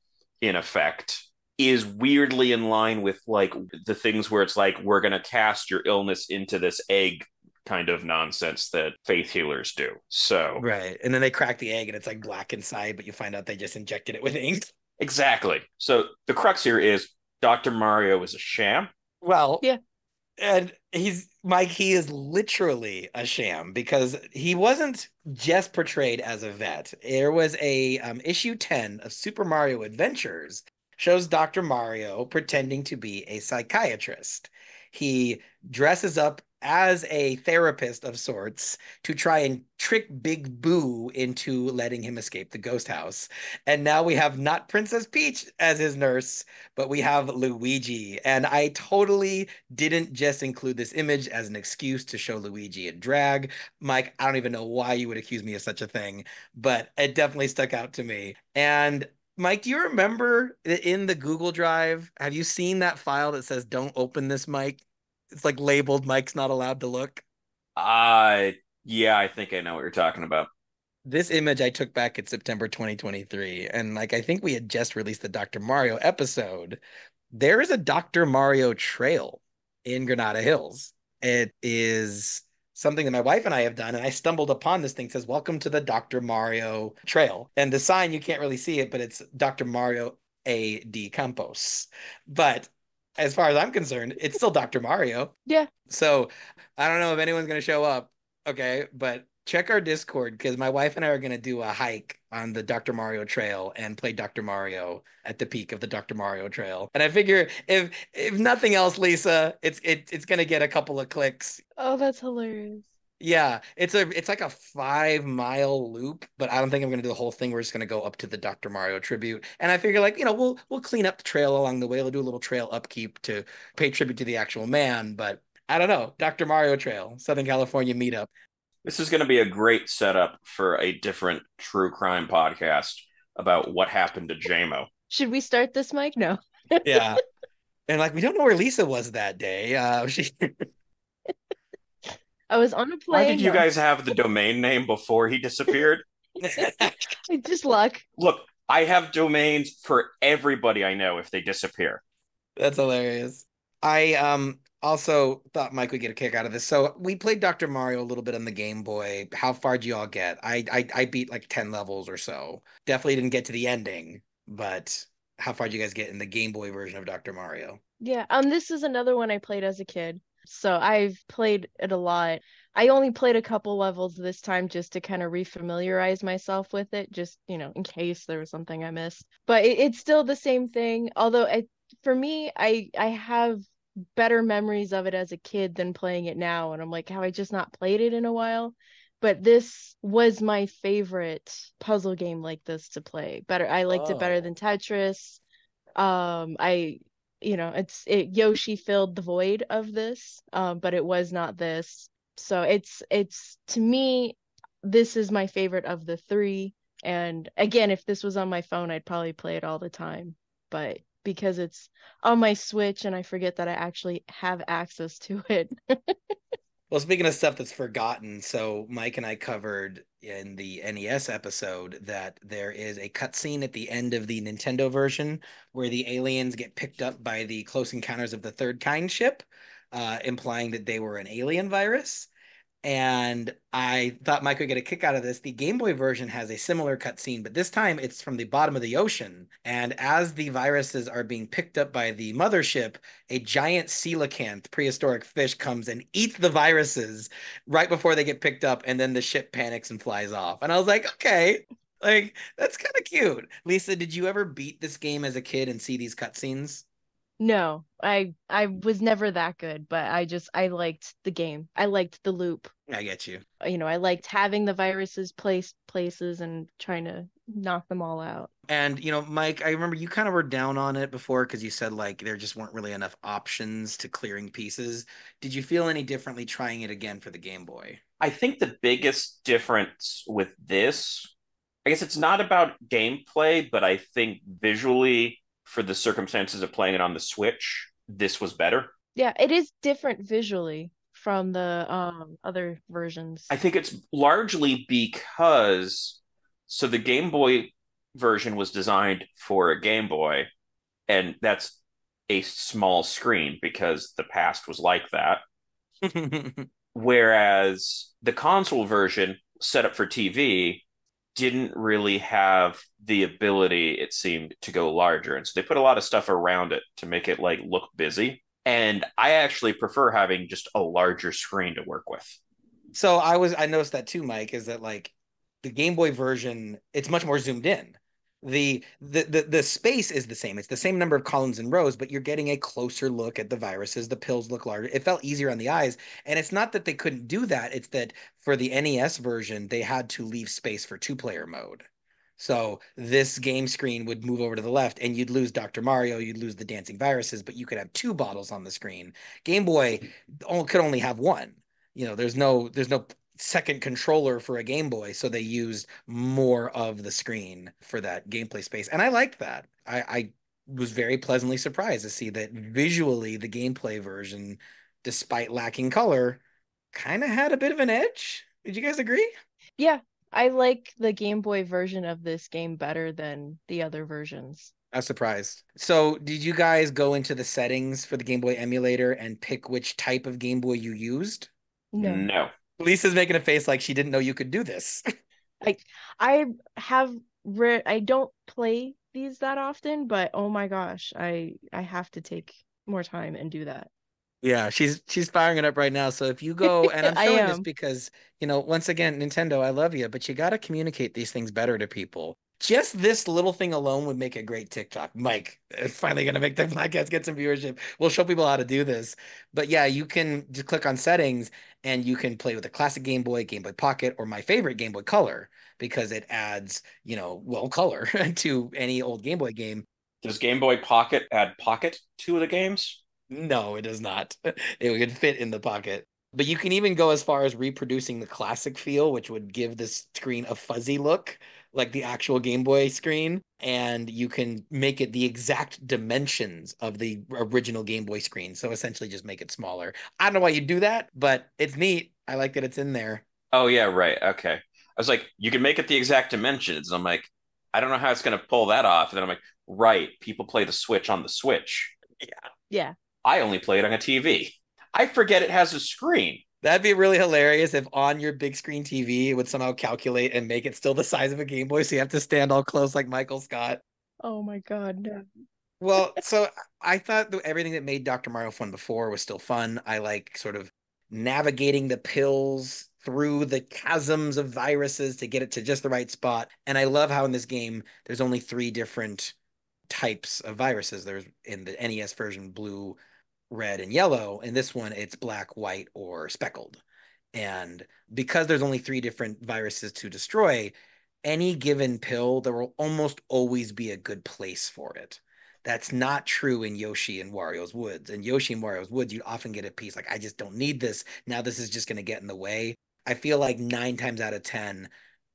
in effect, is weirdly in line with like the things where it's like, we're going to cast your illness into this egg kind of nonsense that faith healers do. So, Right. And then they crack the egg and it's like black inside, but you find out they just injected it with ink. exactly. So the crux here is Dr. Mario is a sham. Well, Yeah. and he is literally a sham because he wasn't just portrayed as a vet. There was a issue 10 of Super Mario Adventures shows Dr. Mario pretending to be a psychiatrist. He dresses up as a therapist of sorts to try and trick Big Boo into letting him escape the ghost house. And now we have not Princess Peach as his nurse, but we have Luigi. And I totally didn't just include this image as an excuse to show Luigi in drag. Mike, I don't even know why you would accuse me of such a thing, but it definitely stuck out to me. And Mike, do you remember in the Google Drive? Have you seen that file that says "Don't open this, Mike"? It's like labeled "Mike's not allowed to look." Yeah, I think I know what you're talking about. This image I took back in September 2023, and like I think we had just released the Dr. Mario episode. There is a Dr. Mario trail in Granada Hills. It is something that my wife and I have done, and I stumbled upon this thing that says "Welcome to the Dr. Mario Trail." And the sign you can't really see it, but it's Dr. Mario A. D. Campos. But as far as I'm concerned, it's still Dr. Mario. Yeah. So I don't know if anyone's going to show up. Okay. But check our Discord because my wife and I are going to do a hike on the Dr. Mario Trail and play Dr. Mario at the peak of the Dr. Mario Trail. And I figure if nothing else, Lisa, it's going to get a couple of clicks. Oh, that's hilarious. Yeah, it's like a 5 mile loop, but I don't think I'm gonna do the whole thing. We're just gonna go up to the Dr. Mario tribute. And I figure like, we'll clean up the trail along the way. We'll do a little trail upkeep to pay tribute to the actual man. But I don't know. Dr. Mario Trail, Southern California meetup. This is going to be a great setup for a different true crime podcast about what happened to Jaymo. Should we start this, Mike? No. Yeah. And like we don't know where Lisa was that day. She I was on a Why did plane. you No, guys have the domain name before he disappeared? just luck. Look, I have domains for everybody I know if they disappear. That's hilarious. I also thought Mike would get a kick out of this. So we played Dr. Mario a little bit on the Game Boy. How far do you all get? I beat like 10 levels or so. Definitely didn't get to the ending, but how far did you guys get in the Game Boy version of Dr. Mario? Yeah, this is another one I played as a kid. So I've played it a lot. I only played a couple levels this time just to kind of refamiliarize myself with it, just, in case there was something I missed. But it's still the same thing. Although for me, I have better memories of it as a kid than playing it now. And I'm like, have I just not played it in a while? But this was my favorite puzzle game like this to play. Better, I liked it better Oh. than Tetris. I Yoshi filled the void of this, but it was not this. So it's to me, this is my favorite of the three. And again, if this was on my phone, I'd probably play it all the time. But because it's on my Switch and I forget that I actually have access to it. Well, speaking of stuff that's forgotten, so Mike and I covered in the NES episode that there is a cutscene at the end of the Nintendo version where the aliens get picked up by the Close Encounters of the Third Kind ship, implying that they were an alien virus. And I thought Mike would get a kick out of this. The Game Boy version has a similar cutscene, but this time it's from the bottom of the ocean. And as the viruses are being picked up by the mothership, a giant coelacanth, prehistoric fish, comes and eats the viruses right before they get picked up. And then the ship panics and flies off. And I was like, okay, like that's kind of cute. Lisa, did you ever beat this game as a kid and see these cutscenes? No, I was never that good, but I liked the game. I liked the loop. I get you. I liked having the viruses placed places and trying to knock them all out. And Mike, I remember you kind of were down on it before because you said like there just weren't really enough options to clearing pieces. Did you feel any differently trying it again for the Game Boy? I think the biggest difference with this, I guess it's not about gameplay, but I think visually, for the circumstances of playing it on the Switch, this was better. Yeah, it is different visually from the other I versions. think it's largely because the Game Boy version was designed for a Game Boy, and that's a small screen because the past was like that. Whereas the console version, set up for TV, didn't really have the ability, it seemed, to go larger. And so they put a lot of stuff around it to make it like look busy. And I actually prefer having just a larger screen to work with. So I noticed that too, Mike, is that like the Game Boy version, it's much more zoomed in. The space is the same. It's the same number of columns and rows, but you're getting a closer look at the viruses. The pills look larger. It felt easier on the eyes. And it's not that they couldn't do that. It's that for the NES version, they had to leave space for two-player mode. So this game screen would move over to the left and you'd lose Dr. Mario, you'd lose the dancing viruses, but you could have two bottles on the screen. Game Boy could only have one. There's no second controller for a Game Boy, so they used more of the screen for that gameplay space. And I liked that. I was very pleasantly surprised to see that visually the gameplay version, despite lacking color, kind of had a bit of an edge. Did you guys agree? Yeah, I like the Game Boy version of this game better than the other versions. I was surprised. So, did you guys go into the settings for the Game Boy emulator and pick which type of Game Boy you used? No. No. Lisa's making a face like she didn't know you could do this. I I have I don't play these that often, but oh my gosh, I have to take more time and do that. Yeah, she's firing it up right now. So if you go, and I'm I showing this am. because, once again, Nintendo, I love you, but you got to communicate these things better to people. Just this little thing alone would make a great TikTok. Mike, it's finally gonna make the podcast get some viewership. We'll show people how to do this. But yeah, you can just click on settings and you can play with a classic Game Boy, Game Boy Pocket, or my favorite Game Boy Color because it adds, well, color to any old Game Boy game. Does Game Boy Pocket add Pocket to the games? No, it does not. It would fit in the pocket. But you can even go as far as reproducing the classic feel, which would give this screen a fuzzy look, like the actual Game Boy screen. And you can make it the exact dimensions of the original Game Boy screen. So essentially just make it smaller. I don't know why you do that, but it's neat. I like that it's in there. Oh yeah, right. Okay. I was like, you can make it the exact dimensions. And I'm like, I don't know how it's gonna pull that off. And then I'm like, right, people play the Switch on the Switch. Yeah. Yeah. I only play it on a TV. I forget it has a screen. That'd be really hilarious if on your big screen TV it would somehow calculate and make it still the size of a Game Boy, so you have to stand all close like Michael Scott. Oh my God, no. Well, so I thought that everything that made Dr. Mario fun before was still fun. I like sort of navigating the pills through the chasms of viruses to get it to just the right spot. And I love how in this game there's only three different types of viruses. There's in the NES version blue, red, and yellow. In this one, it's black, white, or speckled. And because there's only three different viruses to destroy, any given pill, there will almost always be a good place for it. That's not true in Yoshi and Wario's Woods. In Yoshi and Wario's Woods, you often get a piece like, I just don't need this. Now this is just going to get in the way. I feel like 9 times out of 10,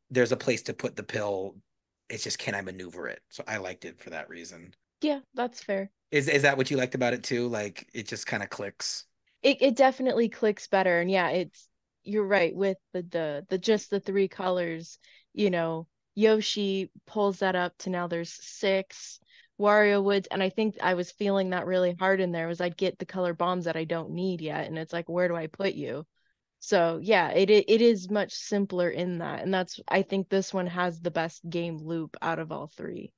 there's a place to put the pill. It's just, can I maneuver it? So I liked it for that reason. Yeah, that's fair. Is that what you liked about it too? Like it just kind of clicks. It definitely clicks better. And yeah, it's you're right with the just the three colors, you know, Yoshi pulls that up to now there's six. Wario Woods, and I think I was feeling that really hard in there was I'd get the color bombs that I don't need yet, and it's like, where do I put you? So yeah, it is much simpler in that, and that's I think this one has the best game loop out of all three.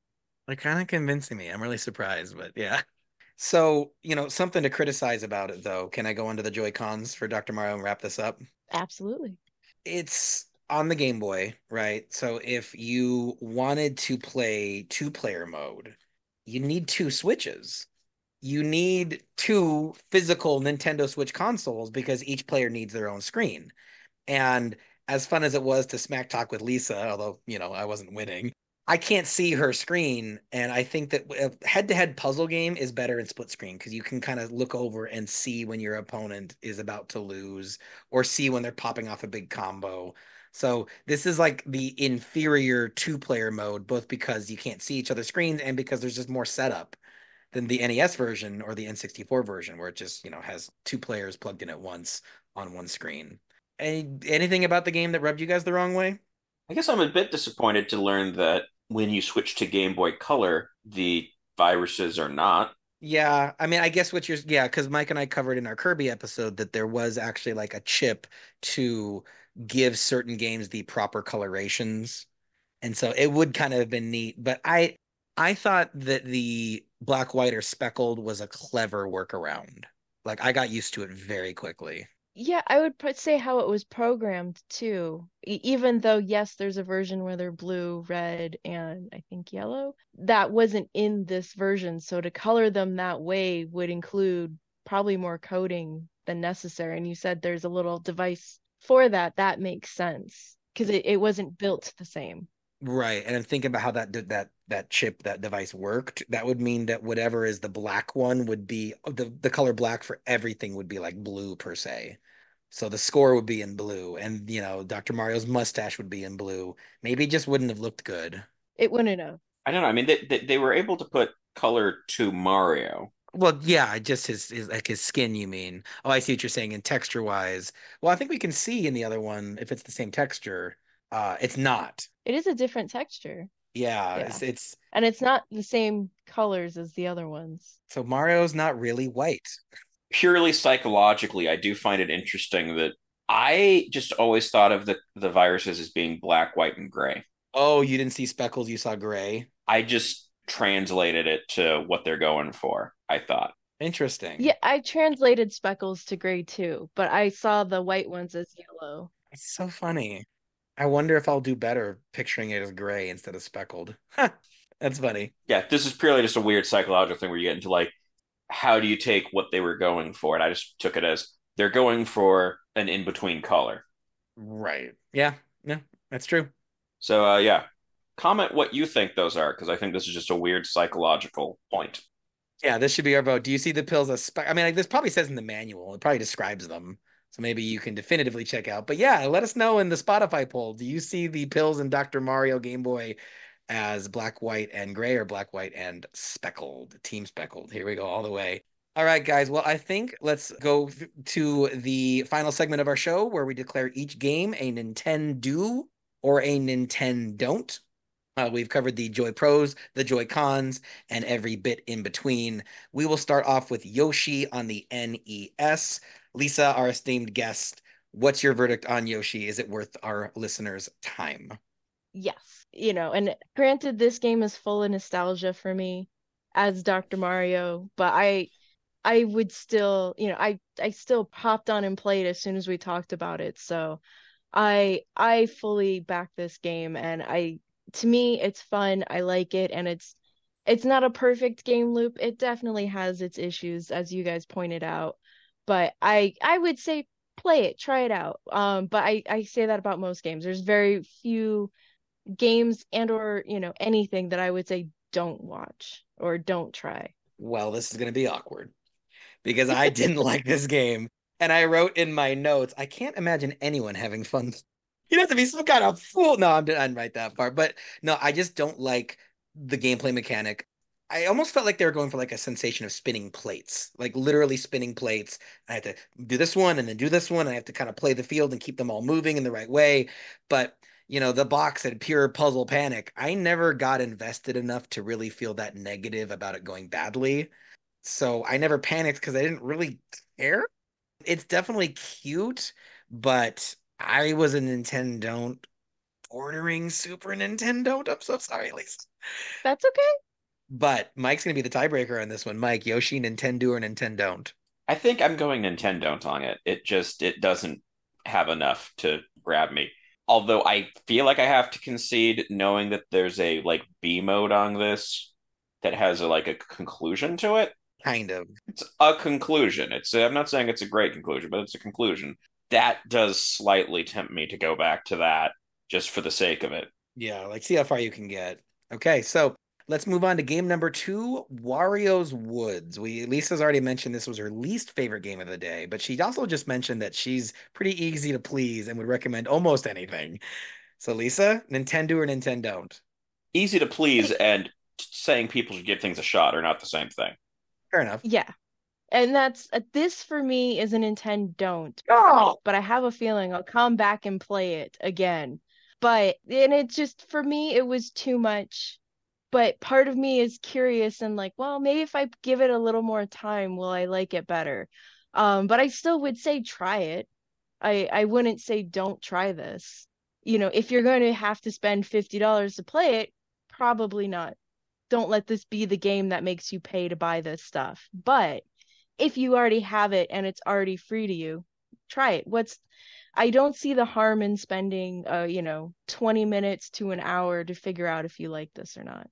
Like kind of convincing me. I'm really surprised, but yeah. So, something to criticize about it though. Can I go into the Joy Cons for Dr. Mario and wrap this up? Absolutely. It's on the Game Boy, right? So if you wanted to play two-player mode, you need two Switches. You need two physical Nintendo Switch consoles because each player needs their own screen. And as fun as it was to smack talk with Lisa, although, I wasn't winning, I can't see her screen. And I think that a head-to-head puzzle game is better in split screen because you can kind of look over and see when your opponent is about to lose or see when they're popping off a big combo. So this is like the inferior two-player mode, both because you can't see each other's screens and because there's just more setup than the NES version or the N64 version, where it just, has two players plugged in at once on one screen. Anything about the game that rubbed you guys the wrong way? I guess I'm a bit disappointed to learn that when you switch to Game Boy Color, the viruses are not. Yeah, I mean, I guess yeah, because Mike and I covered in our Kirby episode that there was actually like a chip to give certain games the proper colorations. And so it would kind of have been neat. But I thought that the black, white, or speckled was a clever workaround. Like I got used to it very quickly. Yeah, I would say how it was programmed too. Even though, yes, there's a version where they're blue, red, and I think yellow. That wasn't in this version. So to color them that way would include probably more coding than necessary. And you said there's a little device for that. That makes sense because it wasn't built the same. Right. And I'm thinking about how that chip, that device worked. That would mean that whatever is the black one would be the color black for everything would be like blue per se. So the score would be in blue, and Dr. Mario's mustache would be in blue. Maybe it just wouldn't have looked good. It wouldn't have. I don't know. I mean, they were able to put color to Mario. Well, yeah, just his like his skin, you mean? Oh, I see what you're saying. And texture wise, well, I think we can see in the other one if it's the same texture. It's not. It is a different texture. Yeah, Yeah. it's And it's not the same colors as the other ones. so Mario's not really white. Purely psychologically, I do find it interesting that I just always thought of the viruses as being black, white, and gray. Oh, you didn't see speckles, you saw gray. I just translated it to what they're going for, I thought. Interesting. Yeah, I translated speckles to gray too, but I saw the white ones as yellow. It's so funny. I wonder if I'll do better picturing it as gray instead of speckled. That's funny. Yeah, this is purely just a weird psychological thing where you get into like, how do you take what they were going for? And I just took it as they're going for an in-between color. Right. Yeah. Yeah, that's true. So, yeah, comment what you think those are, because I think this is just a weird psychological point. Yeah, this should be our vote. Do you see the pills as I mean, like, this probably says in the manual. It probably describes them. So maybe you can definitively check out. But yeah, let us know in the Spotify poll. Do you see the pills in Dr. Mario Game Boy as black, white, and gray, or black, white, and speckled? Team speckled. Here we go all the way. All right, guys. Well, I think let's go to the final segment of our show where we declare each game a Nintendo or a NintenDON'T. We've covered the Joy Pros, the Joy Cons, and every bit in between. We will start off with Yoshi on the NES. Lisa, our esteemed guest, what's your verdict on Yoshi? Is it worth our listeners' time? Yes, and granted, this game is full of nostalgia for me as Dr. Mario, but I would still, I still popped on and played as soon as we talked about it. So I fully back this game, and to me it's fun. I like it, and it's not a perfect game loop. It definitely has its issues, as you guys pointed out. But I would say play it, try it out. But I say that about most games. There's very few games and or, anything that I would say don't watch or don't try. Well, this is going to be awkward because I didn't like this game. And I wrote in my notes, I can't imagine anyone having fun. You'd have to be some kind of fool. No, I didn't write that part. But no, I just don't like the gameplay mechanic. I almost felt like they were going for like a sensation of spinning plates, like literally spinning plates. I have to do this one and then do this one. And I have to kind of play the field and keep them all moving in the right way. But the box had pure puzzle panic. I never got invested enough to really feel that negative about it going badly. So I never panicked because I didn't really care. It's definitely cute, but I was a Nintendo ordering Super Nintendo. I'm so sorry, Lisa. That's okay. But Mike's gonna be the tiebreaker on this one. Mike, Yoshi, Nintendo or NintenDON'T? I think I'm going NintenDO'N't on it. It doesn't have enough to grab me. Although I feel like I have to concede, knowing that there's a like B mode on this that has a conclusion to it. Kind of. It's a conclusion. I'm not saying it's a great conclusion, but it's a conclusion. That does slightly tempt me to go back to that just for the sake of it. Yeah, like see how far you can get. Okay, so let's move on to game number two, Wario's Woods. Lisa's already mentioned this was her least favorite game of the day, but she also just mentioned that she's pretty easy to please and would recommend almost anything. So Lisa, Nintendo or NintenDON'T? Easy to please and saying people should give things a shot are not the same thing. Fair enough. Yeah. And that's this for me is a Nintendo don't. Oh! But I have a feeling I'll come back and play it again. And it just for me it was too much. But part of me is curious and like, well, maybe if I give it a little more time, will I like it better? But I still would say try it. I wouldn't say don't try this. If you're going to have to spend $50 to play it, probably not. Don't let this be the game that makes you pay to buy this stuff. But if you already have it and it's already free to you, try it. I don't see the harm in spending 20 minutes to an hour to figure out if you like this or not.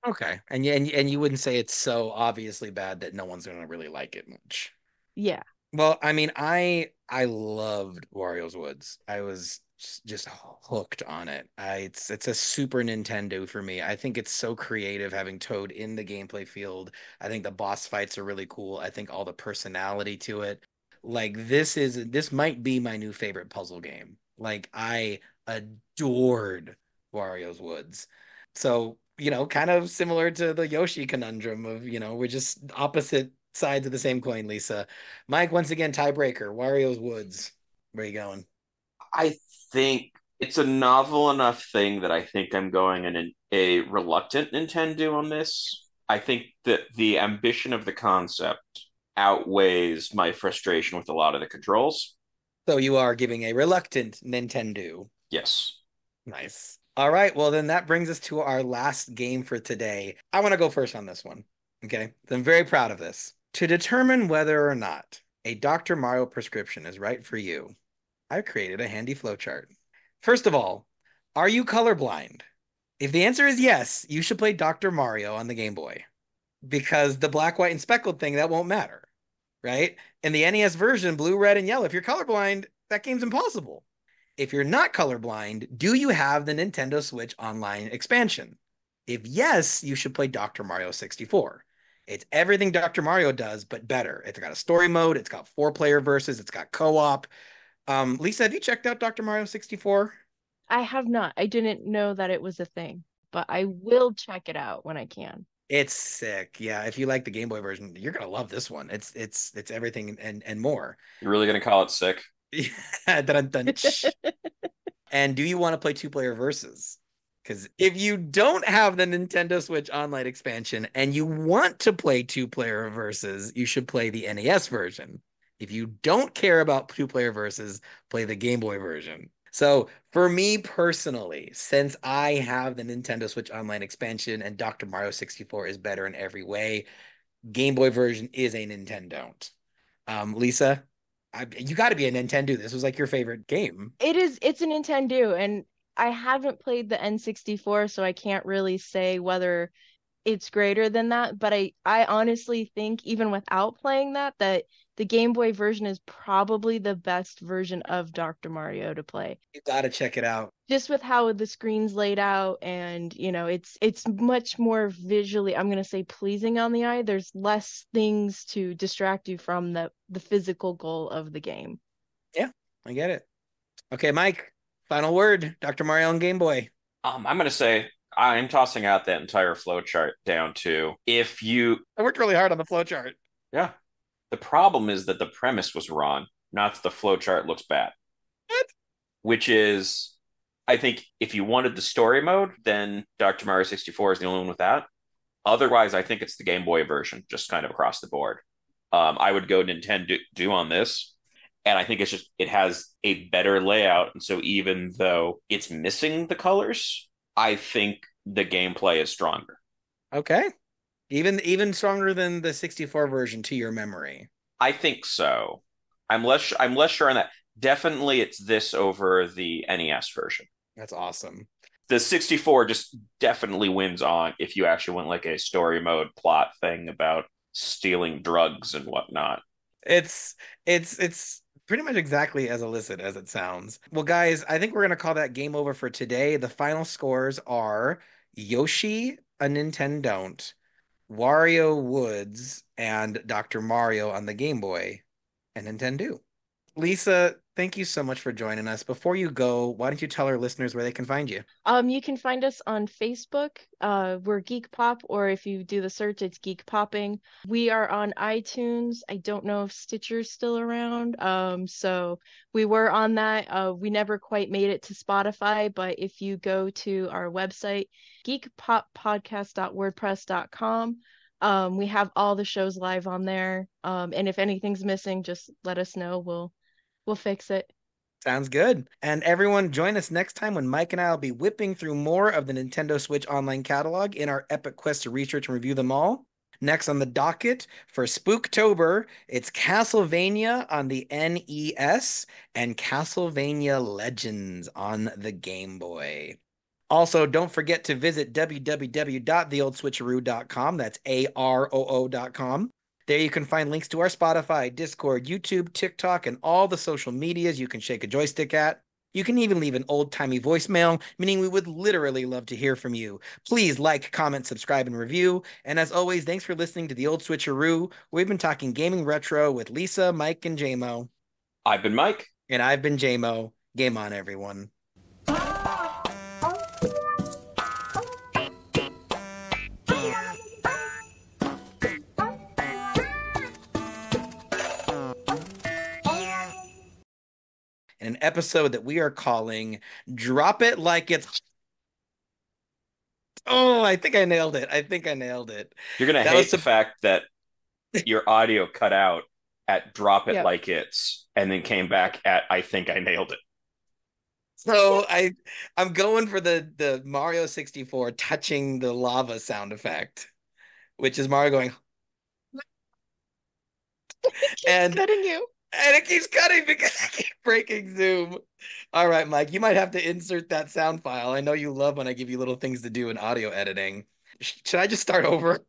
Okay. And you wouldn't say it's so obviously bad that no one's gonna really like it much. Yeah. Well, I mean, I loved Wario's Woods. I was just hooked on it. It's a Super Nintendo for me. I think it's so creative having Toad in the gameplay field. I think the boss fights are really cool. I think all the personality to it. Like this might be my new favorite puzzle game. Like I adored Wario's Woods. So, kind of similar to the Yoshi conundrum of, we're just opposite sides of the same coin, Lisa. Mike, once again, tiebreaker, Wario's Woods. Where are you going? I think it's a novel enough thing that I think I'm going in a reluctant Nintendo on this. I think that the ambition of the concept outweighs my frustration with a lot of the controls. So you are giving a reluctant Nintendo. Yes. Nice. All right. Well, then that brings us to our last game for today. I want to go first on this one. Okay. I'm very proud of this. To determine whether or not a Dr. Mario prescription is right for you, I've created a handy flowchart. First of all, are you colorblind? If the answer is yes, you should play Dr. Mario on the Game Boy because the black, white, and speckled thing, that won't matter, right? In the NES version, blue, red, and yellow, if you're colorblind, that game's impossible. If you're not colorblind, do you have the Nintendo Switch Online expansion? If yes, you should play Dr. Mario 64. It's everything Dr. Mario does, but better. It's got a story mode, it's got 4-player versus, it's got co-op. Lisa, have you checked out Dr. Mario 64? I have not. I didn't know that it was a thing, but I will check it out when I can. It's sick. Yeah, if you like the Game Boy version, you're gonna love this one. It's everything and more. You're really gonna call it sick? Dun, dun, dun. And do you want to play two-player versus? Because if you don't have the Nintendo Switch Online expansion and you want to play two-player versus, you should play the NES version. If you don't care about two-player versus, play the Game Boy version. So for me personally, since I have the Nintendo Switch Online expansion and Dr. Mario 64 is better in every way, Game Boy version is a NintenDO'N'T. Lisa, you got to be a Nintendo. This was like your favorite game. It's a Nintendo, and I haven't played the N64, so I can't really say whether it's greater than that, but I honestly think even without playing that, that the Game Boy version is probably the best version of Dr. Mario to play. You got to check it out. Just with how the screen's laid out, and it's much more visually, I'm gonna say, pleasing on the eye. There's less things to distract you from the physical goal of the game. Yeah, I get it. Okay, Mike, final word. Dr. Mario on Game Boy. I'm gonna say I'm tossing out that entire flowchart down to if you, I worked really hard on the flowchart. yeah. The problem is that the premise was wrong, not that the flowchart looks bad. What? Which is, I think if you wanted the story mode, then Dr. Mario 64 is the only one with that. Otherwise, I think it's the Game Boy version, just kind of across the board. I would go Nintendo do on this, and I think it has a better layout, and so even though it's missing the colors, I think the gameplay is stronger. Okay. Even stronger than the 64 version to your memory. I think so. I'm less sure on that. Definitely, it's this over the NES version. That's awesome. The 64 just definitely wins on if you actually want like a story mode plot thing about stealing drugs and whatnot. It's pretty much exactly as illicit as it sounds. Well, guys, I think we're gonna call that game over for today. The final scores are Yoshi, a NintenDO'N'T, Wario Woods, and Dr. Mario on the Game Boy and Nintendo. Lisa, thank you so much for joining us. Before you go, why don't you tell our listeners where they can find you? You can find us on Facebook. We're Geek Pop, or if you do the search, it's Geek Popping. We are on iTunes. I don't know if Stitcher's still around. So we were on that. We never quite made it to Spotify, but if you go to our website, geekpoppodcast.wordpress.com, we have all the shows live on there. And if anything's missing, just let us know. We'll fix it. Sounds good. And everyone, join us next time when Mike and I will be whipping through more of the Nintendo Switch Online catalog in our epic quest to research and review them all. Next on the docket for Spooktober, it's Castlevania on the NES and Castlevania Legends on the Game Boy. Also, don't forget to visit www.theoldswitcheroo.com. That's AROO.com. There you can find links to our Spotify, Discord, YouTube, TikTok, and all the social medias you can shake a joystick at. You can even leave an old-timey voicemail, meaning we would literally love to hear from you. Please like, comment, subscribe, and review. And as always, thanks for listening to The Old Switcheroo. We've been talking gaming retro with Lisa, Mike, and Jaymo. I've been Mike. And I've been Jaymo. Game on, everyone. An episode that we are calling Drop It Like It's... Oh, I think I nailed it. I think I nailed it. You're gonna That hate was the fact that your audio cut out at drop it Yep. like it's and then came back at I think I nailed it. So I'm going for the Mario 64 touching the lava sound effect, which is Mario going, Keeps and cutting you. it keeps cutting because I keep breaking Zoom. All right, Mike, you might have to insert that sound file. I know you love when I give you little things to do in audio editing. Should I just start over?